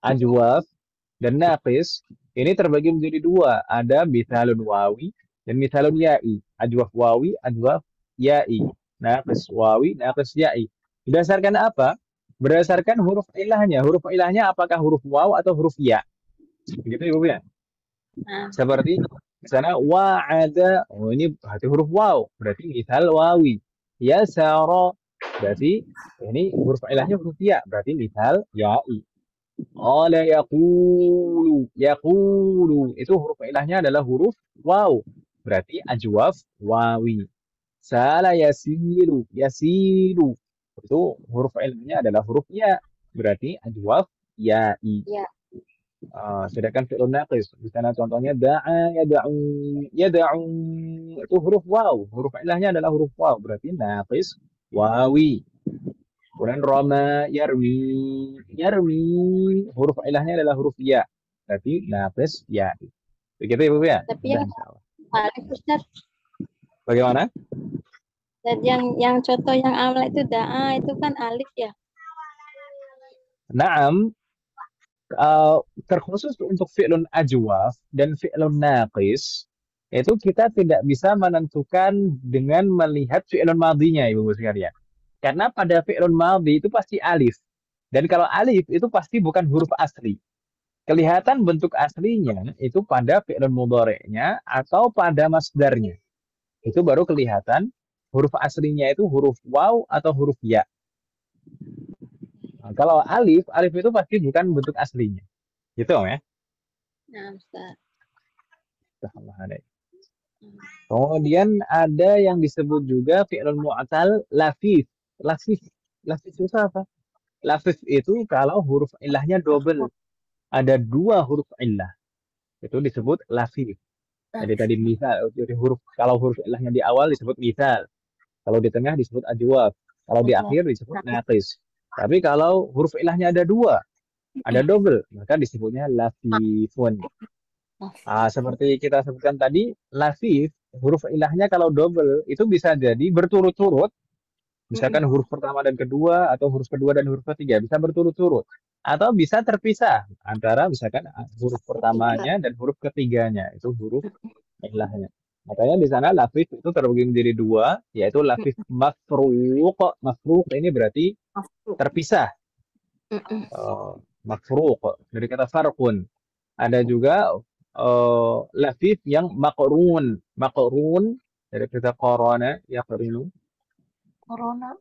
ajwaf, dan naqis ini terbagi menjadi dua. Ada mithalun wawi dan mithalun ya'i. Ajwaf wawi, ajwaf ya'i. Naqis wawi, naqis ya'i. Berdasarkan apa? Berdasarkan huruf ilahnya. Huruf ilahnya apakah huruf waw atau huruf ya? Begitu Ibu ya? Seperti di sana wa'ada. Oh, ini berarti huruf waw. Berarti mithal wawi. Yasara. Berarti ini huruf ilahnya huruf ya. Berarti misal ya'i. Qala yaqulu. Yaqulu. Itu huruf ilahnya adalah huruf waw. Berarti ajwaf wawi. Sala yasilu. Yasilu. Itu huruf ilahnya adalah huruf ya. Berarti ajwaf ya'i. Ya. Sedangkan fi'lun naqis. Di sana contohnya da'a, yada'u, yada'u. Itu huruf waw. Huruf ilahnya adalah huruf waw. Berarti naqis wawi. Kemudian rama, yarmi. Yarmi. Huruf ilahnya adalah huruf ya. Berarti naqis ya. Begitu Ibu ya? Tapi Mudah yang insyaallah. alif Ustaz. Bagaimana? Dan yang contoh yang awal itu da'a itu kan alif ya. Naam, terkhusus untuk fi'lun ajwaf dan fi'lun naqis, itu kita tidak bisa menentukan dengan melihat fi'lun madhinya, Ibu sekalian. Karena pada fi'lun madhi itu pasti alif. Dan kalau alif itu pasti bukan huruf asli. Kelihatan bentuk aslinya itu pada fi'lun mudhari'nya atau pada masdarnya. Itu baru kelihatan huruf aslinya itu huruf waw atau huruf ya. Nah, kalau alif, alif itu pasti bukan bentuk aslinya. Gitu ya. Nah, Ustaz. Kemudian ada yang disebut juga fi'lun mu'tal lafif. Lafif. Lafif itu apa? Lafif itu kalau huruf ilahnya double. Ada dua huruf ilah. Itu disebut lafif. Jadi tadi misal, jadi kalau huruf ilahnya di awal disebut misal. Kalau di tengah disebut ajwaf. Kalau di akhir disebut naqis. Tapi kalau huruf ilahnya ada dua, ada double, maka disebutnya lafifun. Seperti kita sebutkan tadi, lafif, huruf ilahnya kalau double, itu bisa jadi berturut-turut. Misalkan huruf pertama dan kedua, atau huruf kedua dan huruf ketiga, bisa berturut-turut. Atau bisa terpisah antara misalkan huruf pertamanya dan huruf ketiganya, itu huruf ilahnya. Makanya di sana lafif itu terbagi menjadi dua, yaitu lafif mafruq. Mafruq ini berarti terpisah. Mafruq dari kata farqun. Ada juga lafif yang maqrun. Maqrun dari kata qarana yaqrinu. Corona.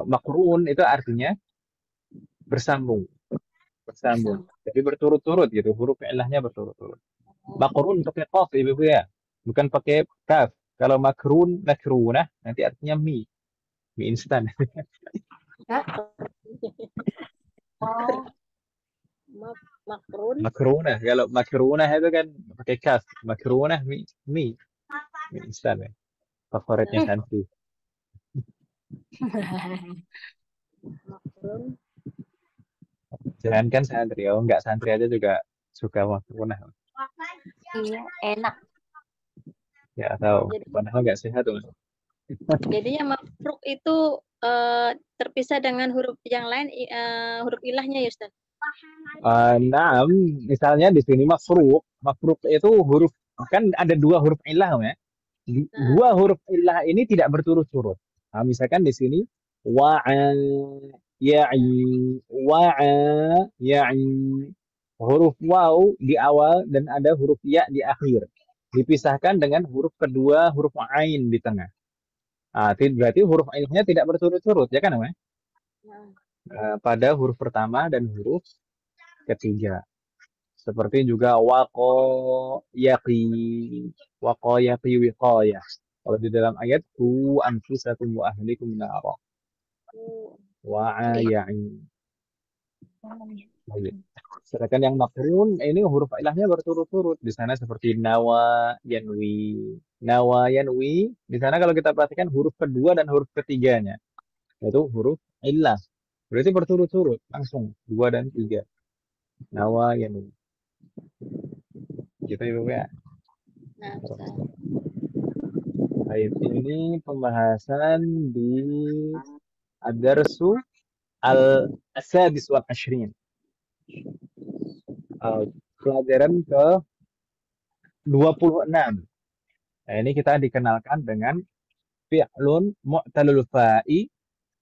Maqrun itu artinya bersambung. Bersambung. Jadi berturut-turut gitu. Huruf ilahnya berturut-turut. Makrun pakai qaf Ibu ya. Bukan pakai kaf. Kalau makrun, makrunah nanti artinya mie. Mie instan. Oh. Makrun. Makrunah. Kalau makrunah itu kan pakai kaf. Makrunah mie. Mie instan ya. Favoritnya santri. Makrun. Jangankan santri. Oh enggak santri aja juga suka makrunah. Iya, enak. Ya tahu. Padahal enggak sehat tuh. Jadinya mafruk itu terpisah dengan huruf yang lain, huruf ilahnya ya Ustaz? Nah, misalnya di sini mafruk. Mafruk itu huruf, kan ada dua huruf ilah ya. Dua huruf ilah ini tidak berturut-turut. Misalkan di sini wa'a, ya'i, wa'a, ya'i. Huruf waw di awal dan ada huruf ya di akhir. Dipisahkan dengan huruf kedua, huruf ain di tengah. Berarti huruf ainnya tidak berturut-turut, ya kan, Mas? Pada huruf pertama dan huruf ketiga. Seperti juga waqo yaqi wiqayah. Kalau di dalam ayat ku anfusakum wa ahlikum nara. Wa'aya'i. Sedangkan yang makrun ini huruf ilahnya berturut-turut. Di sana seperti nawa yanwi. Nawa yanwi. Di sana kalau kita perhatikan huruf kedua dan huruf ketiganya. Itu huruf ilah. Berarti berturut-turut. Langsung. 2 dan 3. Nawa yanwi. Gitu Ibu ya. Nah, Baik, ini pembahasan di Ad-Darsu Al-Sadis wal Ashrin. Pelajaran ke 26. Nah, ini kita dikenalkan dengan fi'lun mu'talul fa'i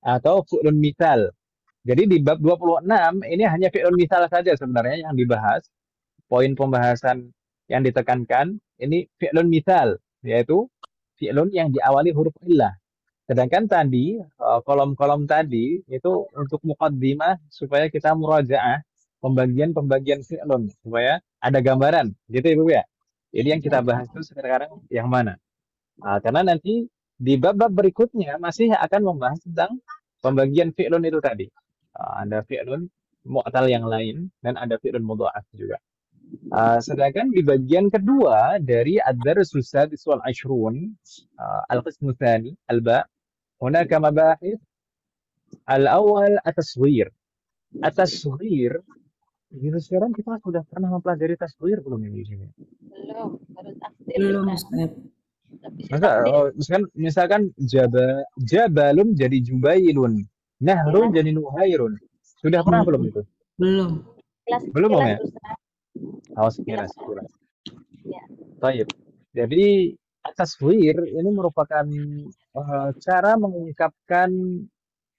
atau fi'lun misal. Jadi di bab 26 ini hanya fi'lun misal saja sebenarnya yang dibahas. Poin pembahasan yang ditekankan ini fi'lun misal, yaitu fi'lun yang diawali huruf illah. Sedangkan tadi kolom-kolom tadi itu untuk muqaddimah supaya kita murajaah pembagian-pembagian fi'lun supaya ada gambaran gitu Ibu ya. Jadi yang kita bahas itu sekarang yang mana? Karena nanti di bab-bab berikutnya masih akan membahas tentang pembagian fi'lun itu tadi. Ada fi'lun mu'tal yang lain dan ada fi'lun mudha'af juga. Sedangkan di bagian kedua dari ad-darsus sadis wal ashrun, al-qismu tsani, al-ba, hunaka mabahith al-awwal at-tasghir. At-tasghir, gitu sekarang kita sudah pernah mempelajari tasghir belum ini di sini? Belum, baru takdir Belum, Ustaz. Ustaz. Tapi Masa misalkan jabalun jadi jubailun, nahrun jadi nuhairun. Sudah pernah belum itu? Belum. Belum Kelas ya? Ustaz. Sekilas. Ya. Baik. Jadi taswir ini merupakan cara mengungkapkan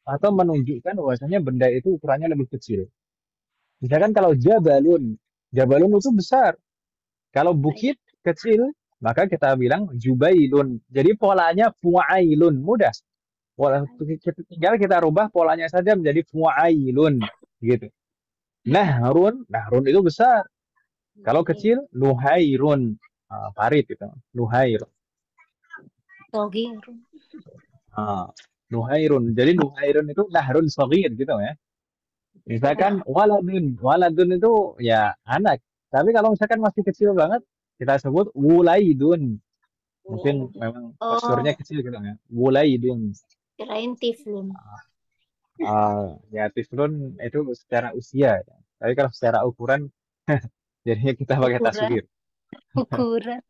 atau menunjukkan bahwasanya benda itu ukurannya lebih kecil. Misalkan kalau jabalun, jabalun itu besar. Kalau bukit kecil, maka kita bilang jubailun. Jadi polanya fuailun, mudah. Tinggal kita rubah polanya saja menjadi fuailun, gitu. Nahrun, nahrun itu besar. Kalau kecil, nuhairun, parit itu, nuhair. Sogir. Nuhairun. Jadi nuhairun itu nahrun saghir gitu ya. Misalkan waladun, waladun itu ya anak. Tapi kalau misalkan masih kecil banget, kita sebut wulaidun. Mungkin memang posturnya kecil gitu ya. Wulaidun. Kirain tiflun. Ya tiflun itu secara usia ya. Tapi kalau secara ukuran jadinya kita pakai tasghir. Ukuran.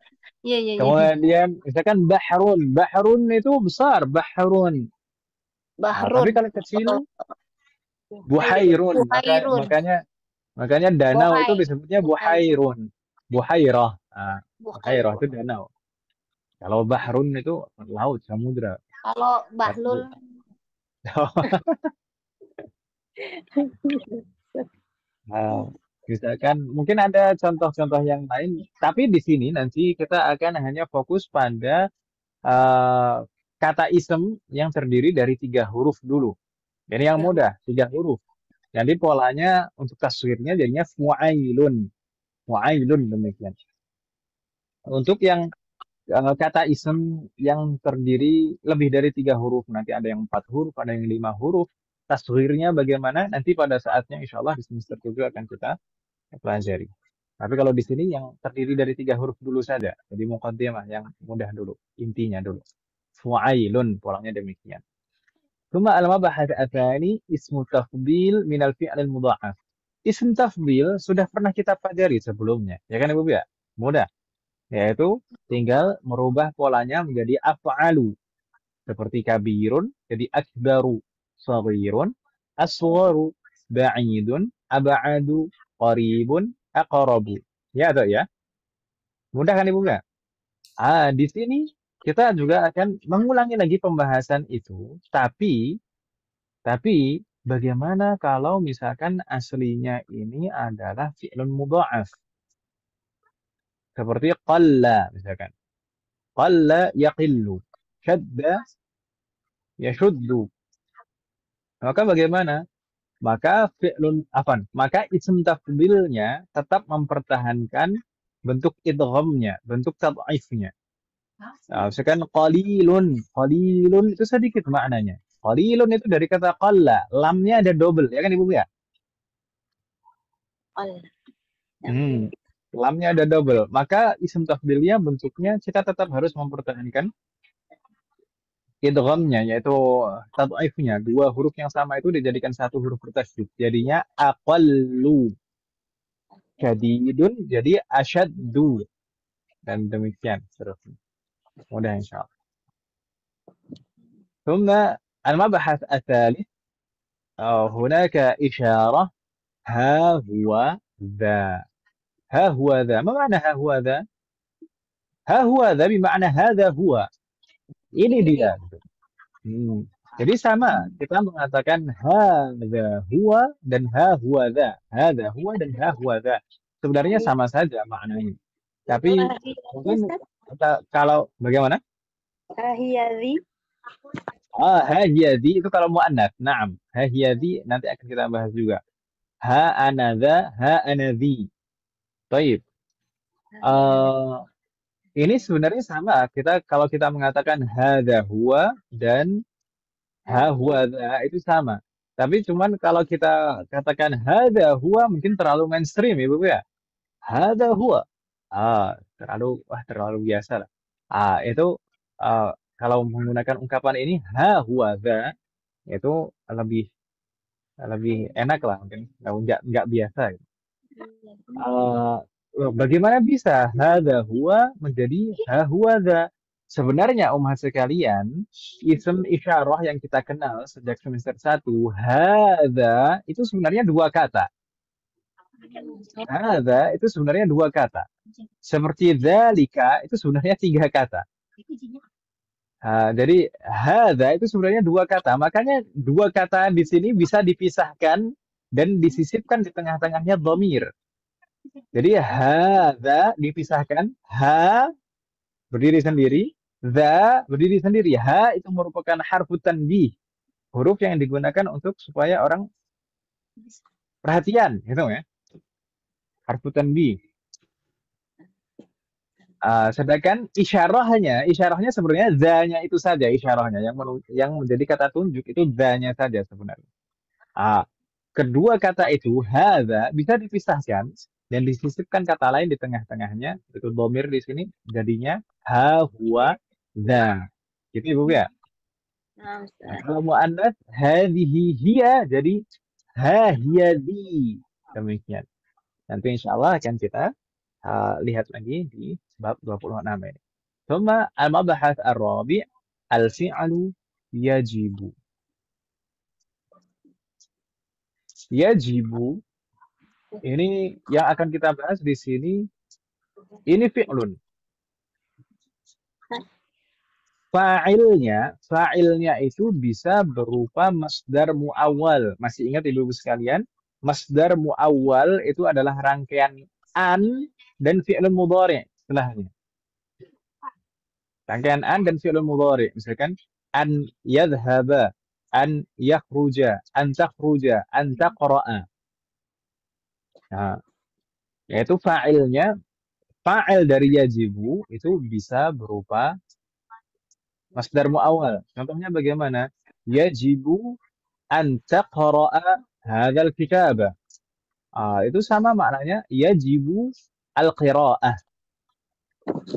Iya, iya, iya. Kemudian misalkan bahrun, bahrun itu besar, bahrun. Bahrun. Tapi kalau kecil buhairun, Buhairun. makanya danau Buhai. itu disebutnya buhairun, buhairah. Buhairah itu danau. Kalau bahrun itu laut, samudra. Kalau bahlul. Misalkan mungkin ada contoh-contoh yang lain, tapi di sini nanti kita akan hanya fokus pada kata isem yang terdiri dari 3 huruf dulu. Jadi yang mudah, 3 huruf. Jadi polanya untuk taswirnya jadinya fu'ailun. Fu'ailun demikian. Untuk yang kata isem yang terdiri lebih dari 3 huruf, nanti ada yang 4 huruf, ada yang 5 huruf. Taswirnya bagaimana? Nanti pada saatnya insya Allah di semester 7 akan kita pelajari. Tapi kalau di sini yang terdiri dari 3 huruf dulu saja. Jadi muqaddimah yang mudah dulu, intinya dulu. Fu'ailun, polanya demikian. Thumma al-mabahath atsani ismu tafdil minal fi'lil mudha'af. Ism tafdil sudah pernah kita pelajari sebelumnya, ya kan Ibu ya? Mudah. Yaitu tinggal merubah polanya menjadi af'alu. Seperti kabirun jadi akbaru, saghirun, asgharu, ba'idun, ab'adu, qaribun, aqrabu. Ya atau ya? Mudah kan Ibu ya? Di sini kita juga akan mengulangi lagi pembahasan itu, tapi bagaimana kalau misalkan aslinya ini adalah fi'lun mudha'af? Seperti qalla misalkan. Qalla yaqillu. Syadda yashuddu. Maka bagaimana? Maka maka ism tafdilnya tetap mempertahankan bentuk idghamnya, bentuk tad'ifnya. Misalkan qalilun, qalilun itu sedikit maknanya. Qalilun itu dari kata qalla, lamnya ada double, ya kan Ibu ya? Lamnya ada double. Maka isim tafdilnya bentuknya kita tetap harus mempertahankan idghamnya, yaitu tad'ifnya. 2 huruf yang sama itu dijadikan 1 huruf bertasydid. Jadinya aqallu. Syadidun jadi asyaddu. Dan demikian seterusnya. Mudah insyaallah. ثم المبحث الثالث هناك إشارة ها هو ذا. ها هو ذا. ما معنى ها هو ذا؟ ها هو ذا بمعنى هذا هو. Ini dia. Jadi sama, kita mengatakan hadza huwa dan ha huwa dha. Hadza huwa dan ha huwa dha. Sebenarnya sama saja maknanya. Tapi mungkin kalau bagaimana? Ahiyadhi. Ha hiya di itu kalau muannats. Naam. Ha hiya di nanti akan kita bahas juga. Ha anadha, ha anadhi. Baik. Eh, ini sebenarnya sama. Kita kalau kita mengatakan hadza huwa dan ha huwa dha itu sama. Tapi cuman kalau kita katakan hadza huwa mungkin terlalu mainstream ya, Bu ya. Hadza huwa. Terlalu biasa lah. Itu ah, kalau menggunakan ungkapan ini ha huwa dha itu lebih lebih enak lah mungkin. Nggak biasa gitu. Eh, Bagaimana bisa hadza huwa menjadi ha huwa dha? Sebenarnya umat sekalian, isim isyarah yang kita kenal sejak semester 1, hadza itu sebenarnya dua kata. Hadza itu sebenarnya dua kata. Seperti dzalika itu sebenarnya tiga kata. Jadi hadza itu sebenarnya dua kata. Makanya dua kata di sini bisa dipisahkan dan disisipkan di tengah-tengahnya dhamir. Jadi hadza dipisahkan, ha berdiri sendiri, dza berdiri sendiri. Ha itu merupakan harfu tanbih, huruf yang digunakan untuk supaya orang perhatian, gitu ya. Harfu tanbih. Sedangkan isyarahnya sebenarnya dzanya itu saja isyarahnya yang menjadi kata tunjuk itu dzanya saja sebenarnya. Kedua kata itu hadza bisa dipisahkan dan disisipkan kata lain di tengah-tengahnya. Itu dhamir di sini jadinya ha huwa dza. Gitu Ibu ya. Nah, Ustaz. Nah, kalau muannats hadhihi hiya jadi ha hiya di. Demikian. Nanti insya Allah akan kita lihat lagi di bab 26 ini. Thumma al-mabhath ar-rabi' al-fi'lu yajibu. Yajibu ini yang akan kita bahas di sini ini fi'lun. Fa'ilnya itu bisa berupa masdar muawwal. Masih ingat Ibu-ibu sekalian? Masdar muawwal itu adalah rangkaian an dan fi'lun mudhari' setelahnya. Rangkaian an dan fi'lun mudhari'. Misalkan an yadhhaba, an yakhruja, an takhruja, an taqra'a. Nah, yaitu fa'il dari yajibu itu bisa berupa masdar muawwal. Contohnya bagaimana? Yajibu an taqra'a hadzal kitaba. Itu sama maknanya yajibu al-qira'ah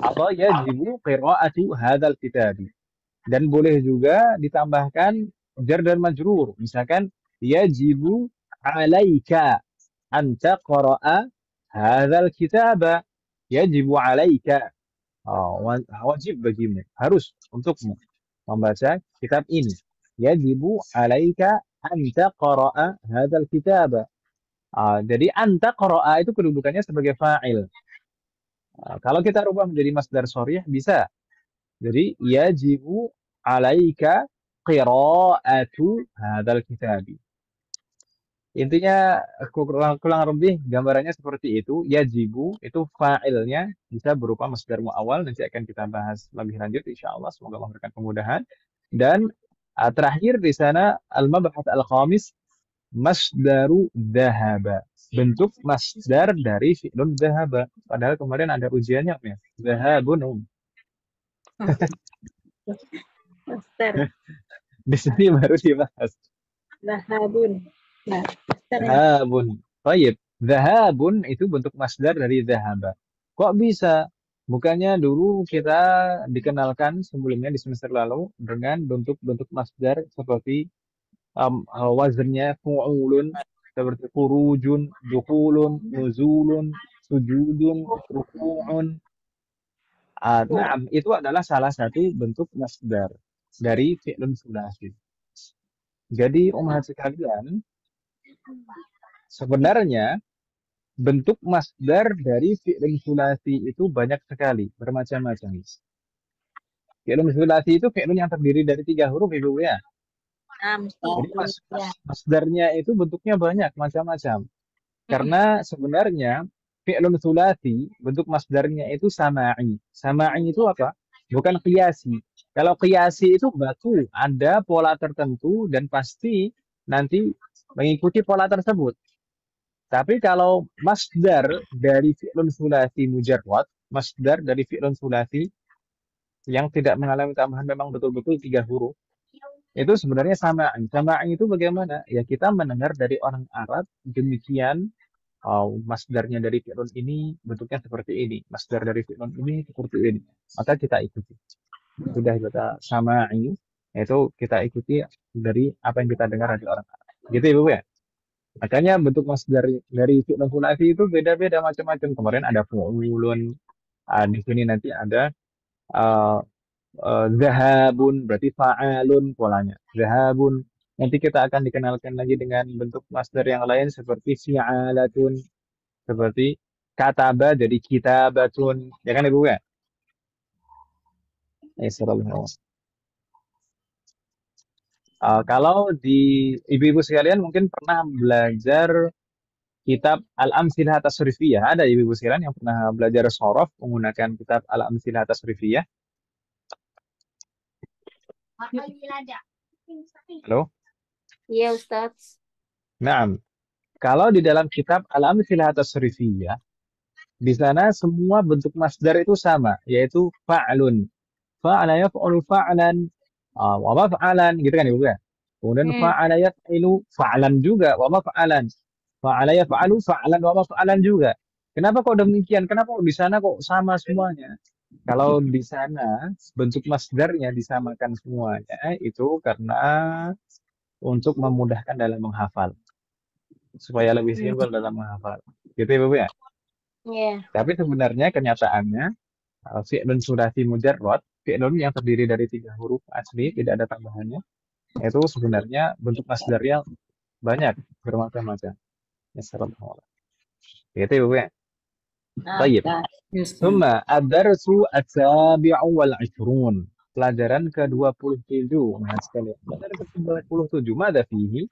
atau yajibu qira'atu hadzal kitabi. Dan boleh juga ditambahkan jar dan majrur. Misalkan yajibu 'alaika an taqra'a hadzal kitaba. Yajibu 'alaika. Wajib bagimu, harus untukmu membaca kitab ini. Yajibu 'alaika an taqra'a hadzal kitaba. Jadi an taqra'a itu kedudukannya sebagai fa'il. Kalau kita rubah menjadi masdar sharih bisa. Jadi yajibu 'alaika qira'atu hadzal kitabi. Intinya kurang lebih gambarannya seperti itu. Yajibu itu fa'ilnya bisa berupa masdar muawwal. Nanti akan kita bahas lebih lanjut insyaallah. Semoga memberikan kemudahan. Dan terakhir di sana al-mabhath al-khamis masdaru dhahaba. Bentuk masdar dari fi'lun dhahaba. Padahal kemarin ada ujiannya ya. Dhahabun. Master. Di sini baru dibahas. Zahabun. Nah, Master. Dhahabun. Baik. Dhahabun itu bentuk masdar dari dhahaba. Kok bisa? Bukannya dulu kita dikenalkan sebelumnya di semester lalu dengan bentuk-bentuk masdar seperti wazannya fu'ulun, seperti khurujun, dukhulun, nuzulun, sujudun, ruku'un. Naam, itu adalah salah satu bentuk masdar dari fi'lun tsulasi. Jadi umat sekalian, sebenarnya bentuk masdar dari fi'lun tsulasi itu banyak sekali, bermacam-macam. Fi'lun tsulasi itu fi'lun yang terdiri dari 3 huruf Ibu ya. Nah, Jadi masdarnya itu bentuknya banyak, macam-macam. Karena sebenarnya fi'lun tsulasi bentuk masdarnya itu sama'i. Sama'i itu apa? Bukan qiyasi. Kalau qiyasi itu baku, ada pola tertentu dan pasti nanti mengikuti pola tersebut. Tapi kalau masdar dari fi'lun sulasi mujarrad, masdar dari fi'lun sulasi yang tidak mengalami tambahan memang betul-betul 3 huruf, itu sebenarnya sama'in. Sama'in itu bagaimana? Ya kita mendengar dari orang Arab demikian, masdarnya dari fi'lun ini bentuknya seperti ini, masdar dari fi'lun ini seperti ini. Maka kita ikuti. Sudah kita sama'i, yaitu kita ikuti dari apa yang kita dengar dari orang Arab. Gitu ya, Bu ya? Makanya bentuk masdar dari fi'lun sulasi itu beda-beda macam-macam. Kemarin ada fu'ulun, di sini nanti ada uh, zahabun, berarti fa'alun polanya. Zahabun. Nanti kita akan dikenalkan lagi dengan bentuk masdar yang lain seperti fi'alatun, seperti kataba jadi kitabatun. Ya kan Ibu ya? Assalamualaikum. Kalau di ibu-ibu sekalian mungkin pernah belajar kitab Al-Amsilah Tasrifiyah. Ada ibu-ibu sekalian yang pernah belajar sorof menggunakan kitab Al-Amsilah Tasrifiyah. Halo? Iya, Ustadz. Nah, kalau di dalam kitab Al-Amsilah Tasrifiyah, di sana semua bentuk masdar itu sama, yaitu fa'lun. Fa'ala yaf'ulu fa'lan, wa maf'alan, gitu kan Ibu ya? Kemudian fa'ala yaf'ilu fa'lan juga, wa maf'alan. Fa'ala yaf'alu fa'lan wa maf'alan juga. Kenapa kok demikian? Kenapa kok di sana kok sama semuanya? Kalau di sana bentuk masdarnya disamakan semuanya itu karena untuk memudahkan dalam menghafal, supaya lebih simpel dalam menghafal. Gitu ya, Bu ya? Iya. Tapi sebenarnya kenyataannya fi'lun sulasi mujarrad, fi'lun yang terdiri dari 3 huruf asli, tidak ada tambahannya, itu sebenarnya bentuk masdarnya banyak, bermacam-macam. Ya, gitu ya, Bu ya? Baik. Yes, Ustaz. Thumma ad-darsu as-sabi'u wal 'ishrun. Pelajaran ke-27. Nah, sekalian. Pelajaran ke-27. Mada fihi?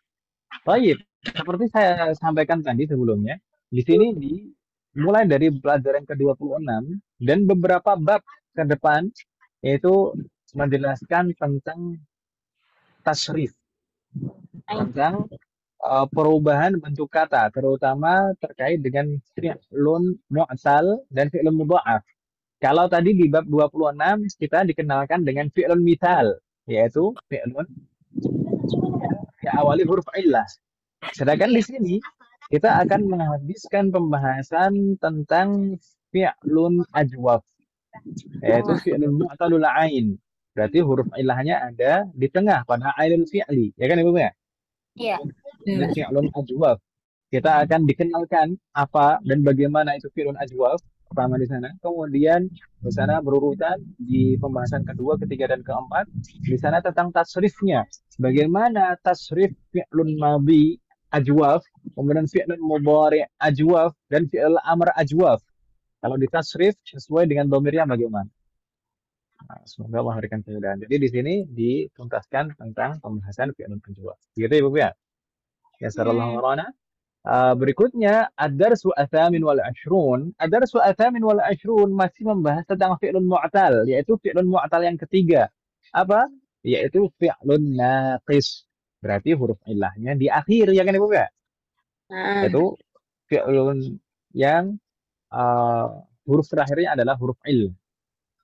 Baik. Seperti saya sampaikan tadi sebelumnya, di sini mulai dari pelajaran ke-26 dan beberapa bab ke depan yaitu menjelaskan tentang tasrif, tentang perubahan bentuk kata, terutama terkait dengan fi'lun mu'tal dan fi'lun mudha'af. Kalau tadi di bab 26 kita dikenalkan dengan fi'lun mithal, yaitu fi'lun yang awali huruf illah. Sedangkan di sini kita akan menghabiskan pembahasan tentang fi'lun ajwaf, yaitu fi'lun mu'talul ain. Berarti huruf ilahnya ada di tengah pada ainul fi'li, ya kan Ibu ya? Iya. Ini Yes. fi'lun ajwaf. Kita akan dikenalkan apa dan bagaimana itu fi'lun ajwaf pertama di sana. Kemudian di sana berurutan di pembahasan kedua, ketiga dan keempat. Di sana tentang tasrifnya. Bagaimana tasrif fi'lun madhi ajwaf, kemudian fi'lun mudhari ajwaf dan fi'l amr ajwaf. Kalau ditasrif sesuai dengan domirnya bagaimana? Nah, semoga Allah memberikan kemudahan. Jadi di sini dituntaskan tentang pembahasan fi'lun ajwaf. Gitu ya, Bu ya? Ya, sallallahu alaihi. Berikutnya ad-darsu ats-tsamin wal 'ashrun. Ad-darsu ats-tsamin wal 'ashrun masih membahas tentang fi'lun mu'tal, yaitu fi'lun mu'tal yang ketiga. Apa? Yaitu fi'lun naqis. Berarti huruf ilahnya di akhir, ya kan Ibu ya? Nah, Yaitu fi'lun yang huruf terakhirnya adalah huruf il.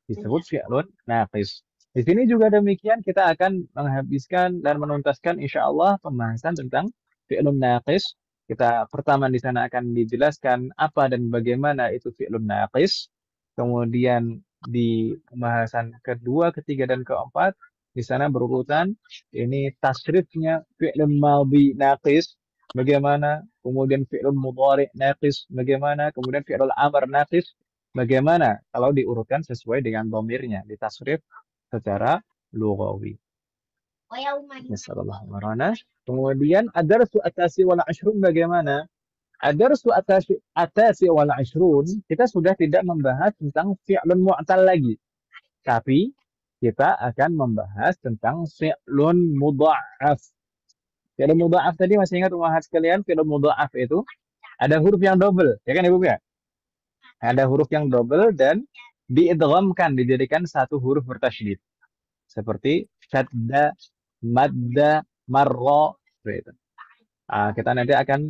Disebut fi'lun naqis. Di sini juga demikian kita akan menghabiskan dan menuntaskan insyaallah pembahasan tentang fi'lun naqis. Kita pertama di sana akan dijelaskan apa dan bagaimana itu fi'lun naqis. Kemudian di pembahasan kedua, ketiga dan keempat di sana berurutan ini tasrifnya fi'lun madhi naqis bagaimana, kemudian fi'lun mudhari naqis bagaimana, kemudian fi'lul amr naqis bagaimana kalau diurutkan sesuai dengan domirnya, ditasrif secara lughawi. Nasallallahu alaihi. Kemudian ad-darsu at-tasi wal 'ashrun bagaimana? Ad-darsu at-tasi wal 'ashrun kita sudah tidak membahas tentang fi'lun mu'tal lagi. Tapi kita akan membahas tentang fi'lun mudha'af. Fi'lun mudha'af tadi masih ingat umahat sekalian, fi'lun mudha'af itu ada huruf yang double, ya kan Ibu ya? Ada huruf yang double dan diidghamkan, dijadikan satu huruf bertasydid. Seperti syadda, madda, marra, seperti itu. Kita nanti akan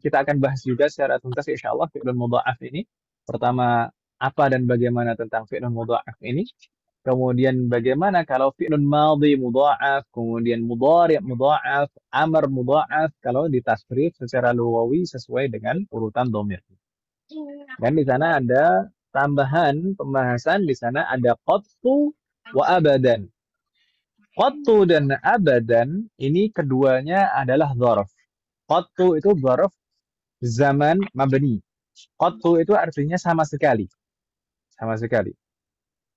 kita akan bahas juga secara tuntas insyaallah fi'lun mudha'af ini. Pertama, apa dan bagaimana tentang fi'lun mudha'af ini. Kemudian bagaimana kalau fi'lun madhi mudha'af, kemudian mudhari' mudha'af, amr mudha'af kalau ditasrif secara lughawi sesuai dengan urutan dhamir. Dan di sana ada tambahan pembahasan, di sana ada qattu wa abadan. Qattu dan abadan ini keduanya adalah dzaraf. Qattu itu dzaraf zaman mabni. Qattu itu artinya sama sekali. Sama sekali.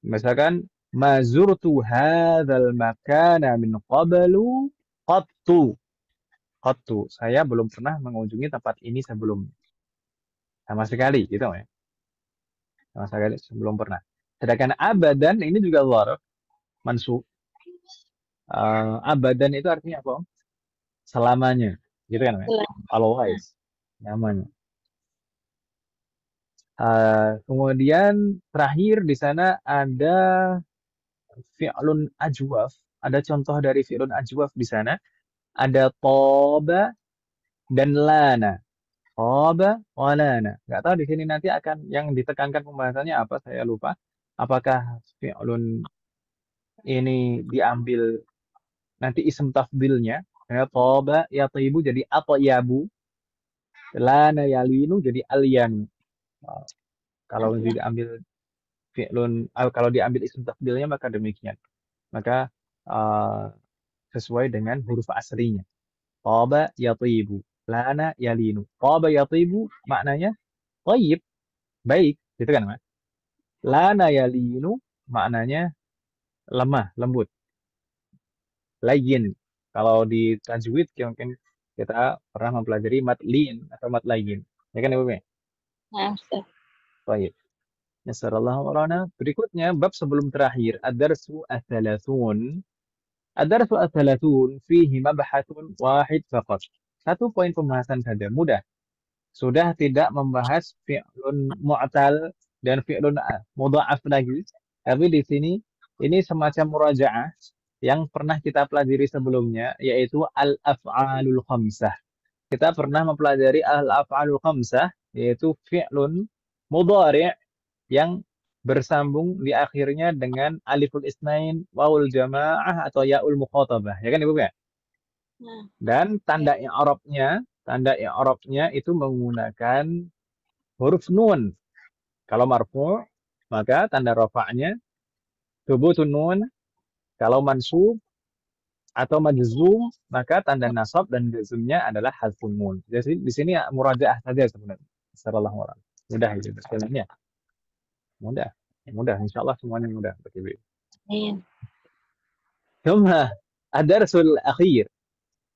Misalkan ma zurtu hadzal makana min qablu qattu. Qattu, saya belum pernah mengunjungi tempat ini sebelumnya. Sama sekali gitu ya. Sama sekali sebelum pernah. Sedangkan abadan ini juga dzaraf mansub. Abadan itu artinya apa? Selamanya, gitu kan? Ya? Always, namanya. Kemudian terakhir di sana ada fi'lun ajwaf. Ada contoh dari fi'lun ajwaf di sana. Ada toba dan lana. Toba wa lana. Nggak tahu di sini nanti akan yang ditekankan pembahasannya apa? Saya lupa. Apakah fi'lun ini diambil nanti ism tafdilnya, ya toba ya tayyibu jadi atyabu, lana yalinu jadi alyanu. Kalau diambil fi'lun, kalau diambil ism tafdilnya maka demikian. Maka sesuai dengan huruf aslinya. Toba ya tayyibu, lana yalinu. Toba ya tayyibu maknanya tayyib, baik, gitu kan, Mas? Lana yalinu maknanya lemah, lembut. Layyin. Kalau di tajwid mungkin kita pernah mempelajari mat lin atau mat layyin. Ya kan Ibu? Nah, Ustaz. Baik. Nasallallahu alaihi. Berikutnya bab sebelum terakhir, ad-darsu ats-tsalasun. Ad-darsu ats-tsalasun fihi mabhasun wahid faqat. Satu poin pembahasan saja, mudah. Sudah tidak membahas fi'lun mu'tal dan fi'lun mudha'af lagi. Tapi di sini ini semacam murajaah yang pernah kita pelajari sebelumnya, yaitu al-af'alul khamsah. Kita pernah mempelajari al-af'alul khamsah, yaitu fi'lun mudhari' yang bersambung di akhirnya dengan aliful isnain, wawul jamaah atau yaul mukhatabah. Ya kan Ibu ya? Dan tanda i'rabnya itu menggunakan huruf nun. Kalau marfu' maka tanda rafa'nya thubutun nun. Kalau mansub atau majzum maka tanda nasab dan jazmnya adalah hadfun nun. Jadi di sini murajaah saja sebenarnya. Sallallahu alaihi wasallam. Mudah itu sekalian ya. Mudah. Mudah insyaallah semuanya mudah bagi Ibu. Iya. Thumma ad-darsul akhir.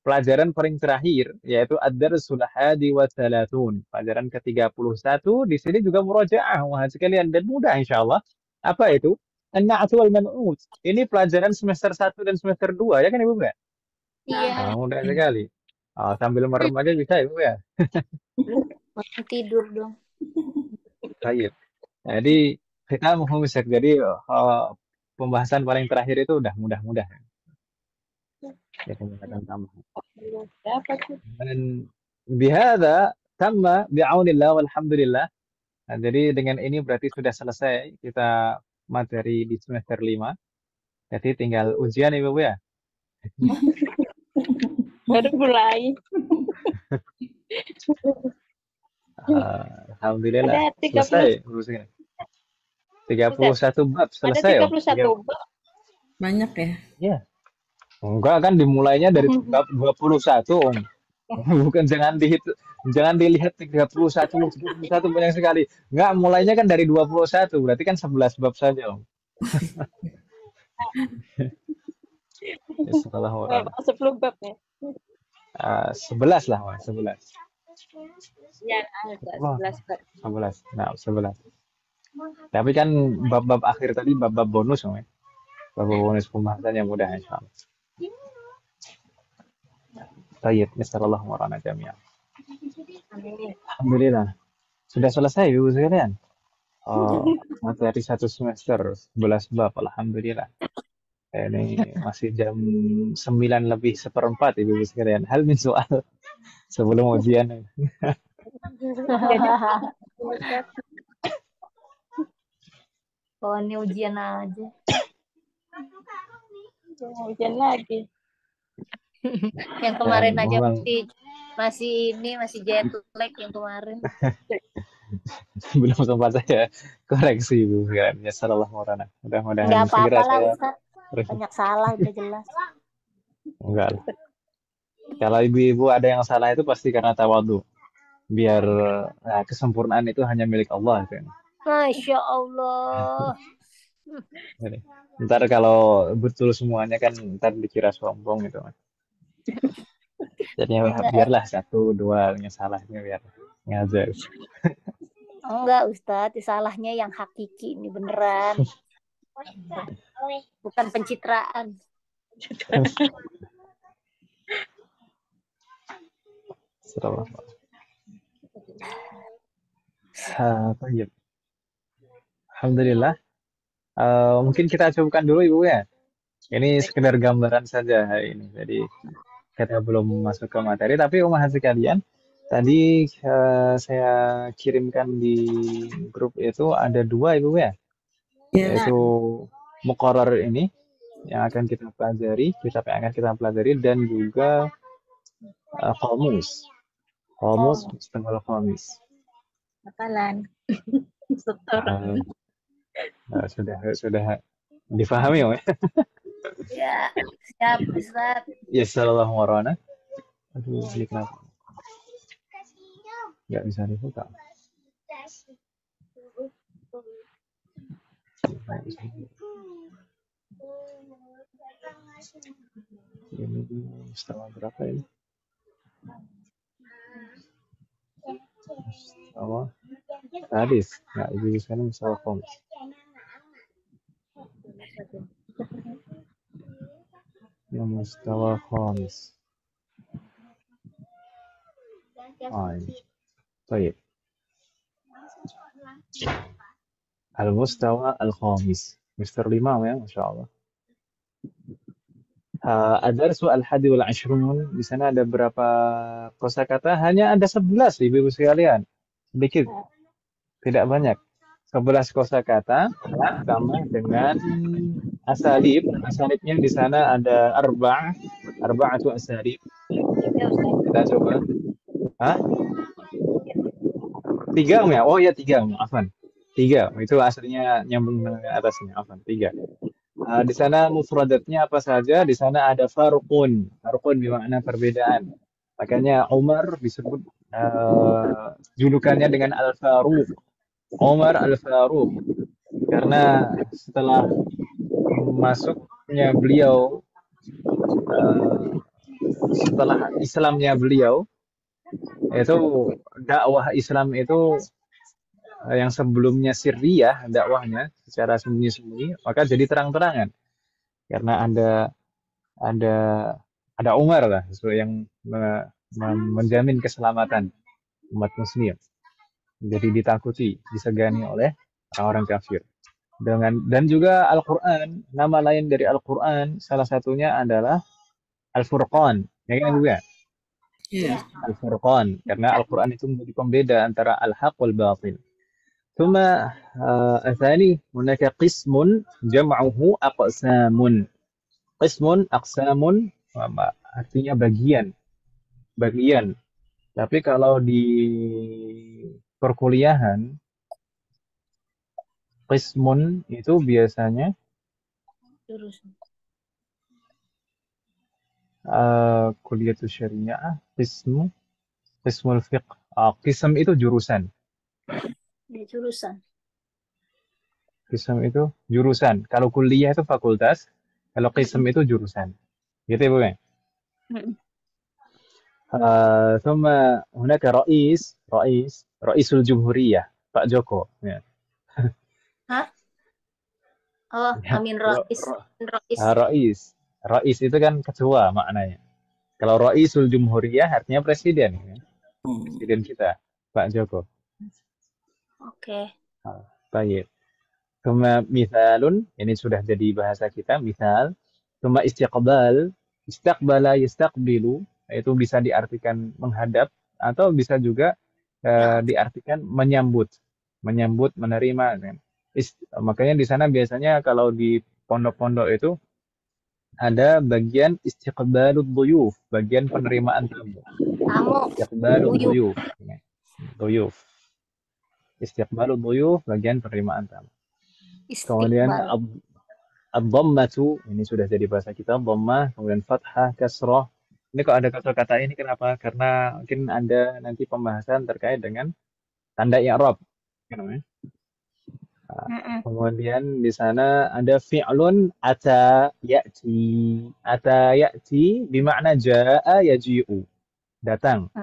Pelajaran paling terakhir yaitu ad-darsul hadi wa thalathun. Pelajaran ke-31 di sini juga murajaah wahai sekalian dan mudah insyaallah. Apa itu? An-na'tu wal man'ut. Ini pelajaran semester 1 dan semester 2 ya kan Ibu ya? Iya. Mudah sekali. Sambil merem aja bisa Ibu ya. Mau tidur dong. Baik. Jadi kita mau musik. Jadi pembahasan paling terakhir itu udah mudah-mudah. Ya, pembahasan tambahan. Dan bihadza tamma bi'aunillah walhamdulillah. Nah, jadi dengan ini berarti sudah selesai kita materi di semester 5. Jadi tinggal ujian Ibu ya. Baru mulai. Alhamdulillah. Ada 30. Selesai urusannya. 31 bab selesai. Ada 31 bab. Banyak ya? Ya. Enggak kan dimulainya dari bab 21 Om. Bukan jangan dilihat 31 banyak sekali. Enggak, mulainya kan dari 21, berarti kan 11 bab saja Om. Ya, setelah orang. 10 bab ya. 11 lah, Mas, 11. Ya, ada 11 bab. 11. Nah, 11. Tapi kan bab-bab akhir tadi bab-bab bonus Om. Bab-bab bonus pembahasan yang mudah insyaallah. Baik, nasallallahu warana jami'an. Alhamdulillah. Sudah selesai Ibu sekalian. Materi 1 semester 11 bab, alhamdulillah. Ini masih jam 9 lebih seperempat Ibu-ibu sekalian. Hal min soal sebelum ujian. Ustaz. Oh, ini ujian aja. Hujan lagi. Yang kemarin aja Memang masih jet lag yang kemarin. belum sempat saya koreksi Ibu sekalian. Ya salah Morana. Mudah-mudahan Nggak segera apa-apa lah saya Ustaz. terus. Banyak salah udah jelas. Enggak lah. Kalau ibu-ibu ada yang salah itu pasti karena tawadhu. Biar kesempurnaan itu hanya milik Allah kan. Masya Allah. Jadi, ntar kalau betul semuanya kan ntar dikira sombong gitu kan. Jadi biarlah satu dua yang salahnya biar ngajar. Enggak Ustaz, salahnya yang hakiki ini beneran. Bukan pencitraan. Salah. Baik. Alhamdulillah. Mungkin kita cukupkan dulu Ibu ya. Ini sekedar gambaran saja hari ini. Jadi kita belum masuk ke materi, tapi umat sekalian, tadi saya kirimkan di grup itu ada dua Ibu ya, Ya. yaitu muqarrar ini yang akan kita pelajari, kitab yang akan kita pelajari, dan juga qamus, mustaqbal qamis. Hafalan. Instruktur. Sudah difahami ya? Ya, siap Ustaz. Ya sallallahu warana. Aduh, ini kenapa? Nggak bisa dibuka. Ini setengah berapa ini? Sama hadis. Nggak, ibu sekarang masalah komis. Yang mustawa khamis. Ini. Baik. Al-mustawa al-khamis. Mister 5 ya, Masya Allah. Ad-darsu al-hadi wal-ashrun. Di sana ada berapa kosakata? Hanya ada 11, ibu-ibu sekalian. Sedikit. Tidak banyak. 11 kosakata sama dengan asalib. Asalibnya di sana ada arba'atu asalib. Kita coba. Hah? 3 ya? Oh ya 3, maafan. 3. Itu aslinya nyambung dengan atasnya. Maafan, 3. Di sana mufradatnya apa saja? Di sana ada farqun. Farqun bermakna perbedaan. Makanya Umar disebut julukannya dengan Al-Faruq. Umar Al-Faruq. Karena setelah masuknya beliau, setelah Islamnya beliau, itu dakwah Islam itu yang sebelumnya sirriyah dakwahnya secara sembunyi-sembunyi, maka jadi terang-terangan karena ada Umar lah yang menjamin keselamatan umat muslim. Jadi ditakuti, disegani oleh orang-orang kafir. Dan juga Al-Qur'an, nama lain dari Al-Qur'an salah satunya adalah Al-Furqan. Ya kan Ibu ya? Iya. Al-Furqan, karena Al-Qur'an itu menjadi pembeda antara al-haq wal batil. ثم الثاني هناك قسم جمعه أقسام. قسم أقسام artinya bagian. Tapi kalau di perkuliahan qismun itu biasanya Jurusan. kuliah syariah, qismul fiqh. Qism itu jurusan. Dia jurusan. Qism itu jurusan. Kalau kuliah itu fakultas, kalau qism itu jurusan. Gitu ya, Bu ya? ثم هناك رئيس الجمهورية Pak Joko. Ya. Hah? Oh, Ya. Amin Rais. Rais itu kan ketua maknanya. Kalau Raisul Jumhuriyah artinya presiden. Ya. Presiden kita, Pak Joko. Oke. Baik. Kemudian mithalun, ini sudah jadi bahasa kita, mithal. Thumma istiqbal, istaqbala yastaqbilu, itu bisa diartikan menghadap atau bisa juga diartikan menyambut, menyambut, menerima kan. Makanya di sana biasanya kalau di pondok-pondok itu ada bagian istiqbalud dhuyuf, bagian penerimaan tamu. Tamu, Istiqbalud uyuh, dhuyuf. Dhuyuf. Istiqbalud dhuyuf, bagian penerimaan tamu. Kemudian istiqbal. ad-dhammatu, ini sudah jadi bahasa kita, dhammah, kemudian fathah, kasrah. Ini kok ada kata-kata ini kenapa? Karena mungkin ada nanti pembahasan terkait dengan tanda i'rab. Kan namanya? Mm-mm. Kemudian di sana ada fi'lun ata ya'ti. Ata ya'ti bermakna jaa yaji'u. Datang.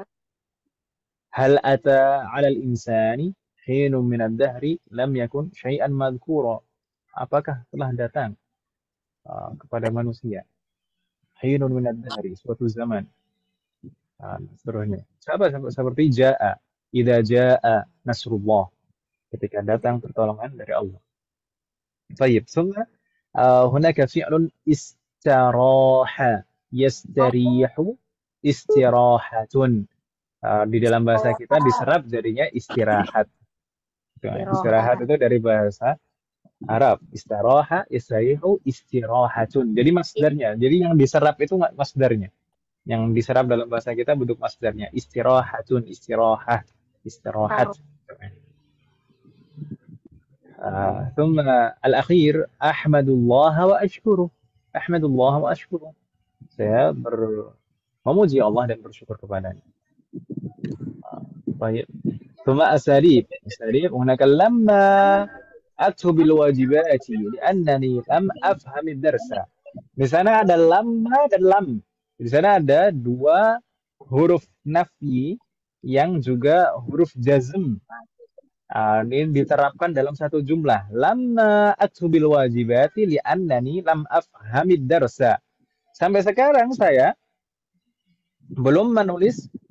Hal ata 'alal insani hinun min ad-dahri lam yakun syai'an madhkura. Apakah telah datang kepada manusia? Hinun min ad-dahri, suatu zaman. Seterusnya. Seperti jaa. Idza jaa nasrullah. Ketika datang pertolongan dari Allah. طيب ثم هناك فعل استراح يستريح استراحة di dalam bahasa kita diserap jadinya istirahat. Istirahat itu dari bahasa Arab. Istiraha, istarihu, istirahatun. Jadi masdarnya. Jadi yang diserap itu nggak masdarnya. Yang diserap dalam bahasa kita bentuk masdarnya. Istirahatun, istirahat, istirahat. ثم الأخير أحمد الله وأشكره. أحمد الله وأشكره. Saya memuji Allah dan bersyukur kepadanya. Baik. ثم أساليب. أساليب هناك لما أكتب الواجبات لأنني لم أفهم الدرس. Di sana ada lamma dan lam. Di sana ada dua huruf nafi yang juga huruf jazm. Ini diterapkan dalam satu jumlah. Lamma aktubil wajibati li'annani lam afhamid darsa. Sampai sekarang saya belum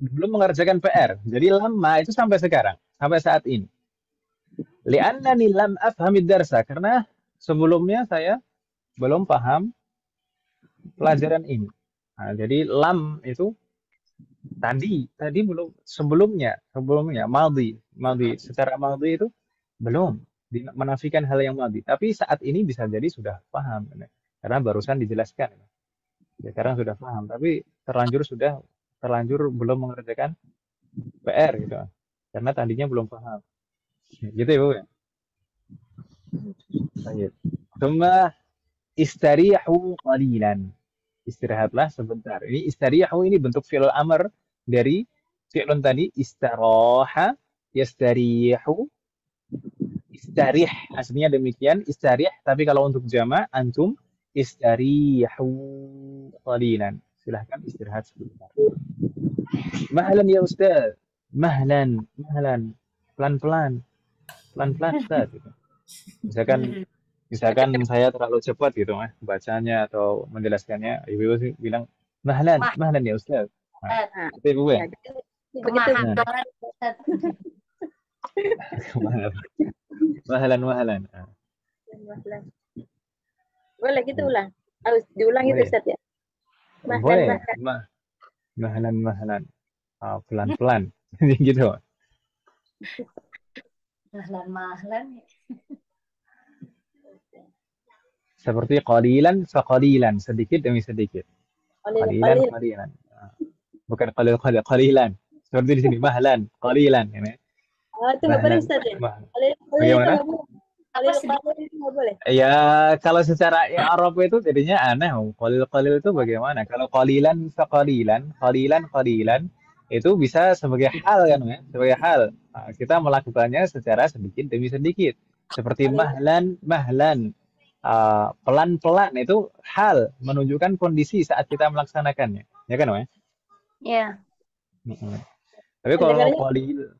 mengerjakan PR. Jadi lama itu sampai sekarang, sampai saat ini. Li'annani lam afhamid darsa. Karena sebelumnya saya belum paham pelajaran ini. Jadi lam itu tadi belum sebelumnya madhi secara madhi itu belum menafikan hal yang madhi, tapi saat ini bisa jadi sudah paham karena barusan dijelaskan ya, sekarang sudah paham tapi terlanjur belum mengerjakan PR gitu karena tadinya belum paham gitu ya Bu ya. Baik. Thumma istarihu qalilan. Istirahatlah sebentar. Ini istarihu ini bentuk fi'il amr dari fi'lun tadi istaraha, yastarihu, istarih. Aslinya demikian, istarih. Tapi kalau untuk jama' antum istarihu qalilan. Silahkan istirahat sebentar. Mahlan ya Ustaz. Mahlan. Pelan-pelan. Pelan-pelan Ustaz. Gitu. Misalkan saya terlalu cepat gitu bacanya atau menjelaskannya, ibu bilang mahlan ya Ustaz. Itu ibu ya. Begitu. Mahlan. Boleh gitu ulang. Harus diulang itu Ustaz ya. Boleh. Mahlan. Pelan-pelan. Gitu. Mahlan. Seperti qalilan faqalilan, sedikit demi sedikit. Qalilan. Bukan qalilan. Seperti di sini mahlan, qalilan ini. Itu enggak boleh Ustaz ya. Bagaimana? Boleh. Ya, kalau secara Arab itu jadinya aneh. Qalil itu bagaimana? Kalau qalilan faqalilan, qalilan itu bisa sebagai hal kan ya, sebagai hal. Kita melakukannya secara sedikit demi sedikit. Seperti mahlan. Pelan-pelan itu hal menunjukkan kondisi saat kita melaksanakannya, ya kan, Mas? Ya. Tapi kalau qalil.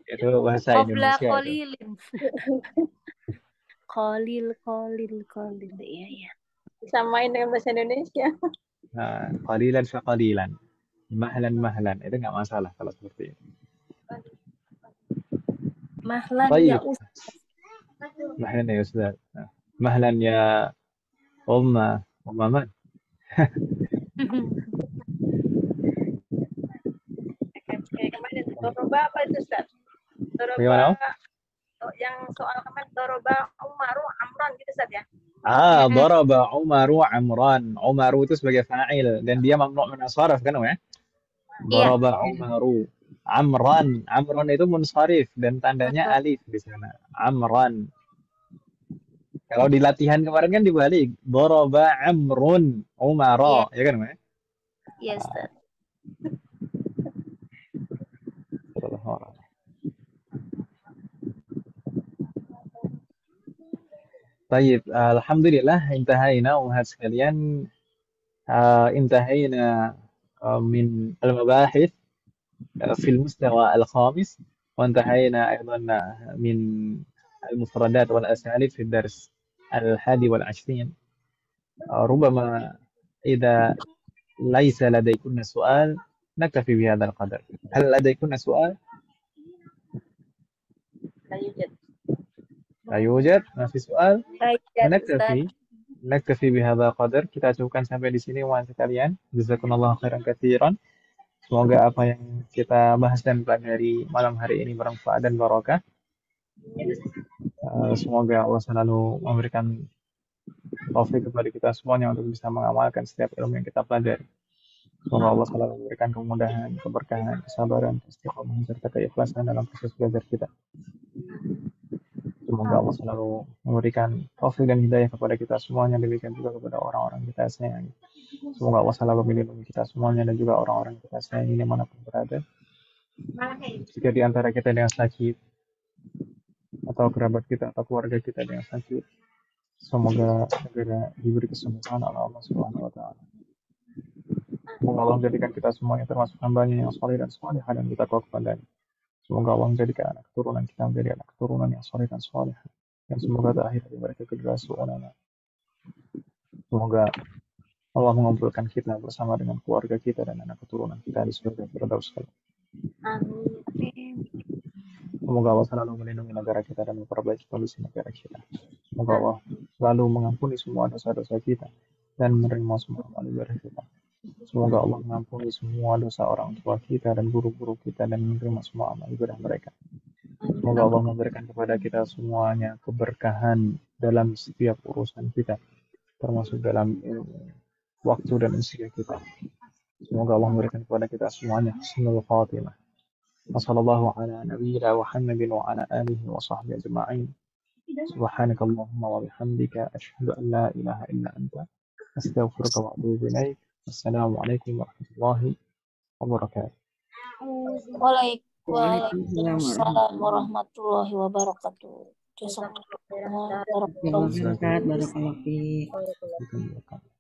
Itu bahasa Indonesia. Qalil. Iya. Samain dengan bahasa Indonesia. Nah, qalilan faqalilan. Mahlan. Itu nggak masalah kalau seperti itu. Mahlan ya طيب Ustaz. مهلا يا أستاذ مهلا يا أم من Oke, kemarin Doroba apa itu Ustaz? Doroba bagaimana Om? yang soal kemarin Doroba Umaru Amran gitu Ustaz ya? Daraba Umaru Amran. Umaru itu sebagai fa'il dan dia mamnu min as-sarf kan Om ya? Iya. Daraba Umaru. Amran itu munsharif dan tandanya alif di sana. Amran. Kalau di latihan kemarin kan dibalik. Daraba Amrun Umara, ya kan Om ya? Iya Ustaz. طيب alhamdulillah intahaina umat sekalian انتهينا من المباحث في المستوى الخامس وانتهينا أيضا من المفردات والأساليب في الدرس 21 ربما إذا ليس لديكن سؤال نكتفي بهذا القدر هل لديكن سؤال؟ لا يوجد ما في سؤال Baik ya Ustaz. نكتفي بهذا القدر kita cukupkan sampai di sini umat sekalian jazakumullah khairan katsiran. Semoga apa yang kita bahas dan pelajari malam hari ini bermanfaat dan barokah. Semoga Allah selalu memberikan taufik kepada kita semuanya untuk bisa mengamalkan setiap ilmu yang kita pelajari. Semoga Allah selalu memberikan kemudahan, keberkahan, kesabaran, istiqomah serta keikhlasan dalam proses belajar kita. Semoga Allah selalu memberikan taufik dan hidayah kepada kita semuanya, demikian juga kepada orang-orang kita sayangi. Semoga Allah selalu melindungi kita semuanya dan juga orang-orang kita sayangi dimanapun berada. Jika di antara kita yang sakit atau kerabat kita atau keluarga kita yang sakit, semoga segera diberi kesembuhan oleh Allah Subhanahu wa taala. Semoga Allah menjadikan kita semuanya termasuk hamba-Nya yang saleh dan saleh dan kita kepadanya. Semoga Allah menjadikan anak keturunan kita menjadi anak keturunan yang saleh dan saleh. Dan semoga terakhir dari mereka generasi ulama. Semoga Allah mengumpulkan kita bersama dengan keluarga kita dan anak keturunan kita di surga Firdaus. Amin. Semoga Allah selalu melindungi negara kita dan memperbaiki kondisi negara kita. Semoga Allah selalu mengampuni semua dosa-dosa kita dan menerima semua amal ibadah kita. Semoga Allah mengampuni semua dosa orang tua kita dan guru-guru kita dan menerima semua amal ibadah mereka. Semoga Allah memberikan kepada kita semuanya keberkahan dalam setiap urusan kita, termasuk dalam ilmu, waktu dan usia kita. Semoga Allah memberikan kepada kita semuanya husnul khatimah. Wassallallahu ala nabiyyina Muhammadin wa ala alihi wa sahbihi ajma'in. Subhanakallahumma wa bihamdika asyhadu an la ilaha illa anta astaghfiruka wa atubu ilaik. Assalamualaikum warahmatullahi wabarakatuh. Waalaikumsalam warahmatullahi wabarakatuh. Jazakallah. Barakallahu fiik. Wabarakatuh.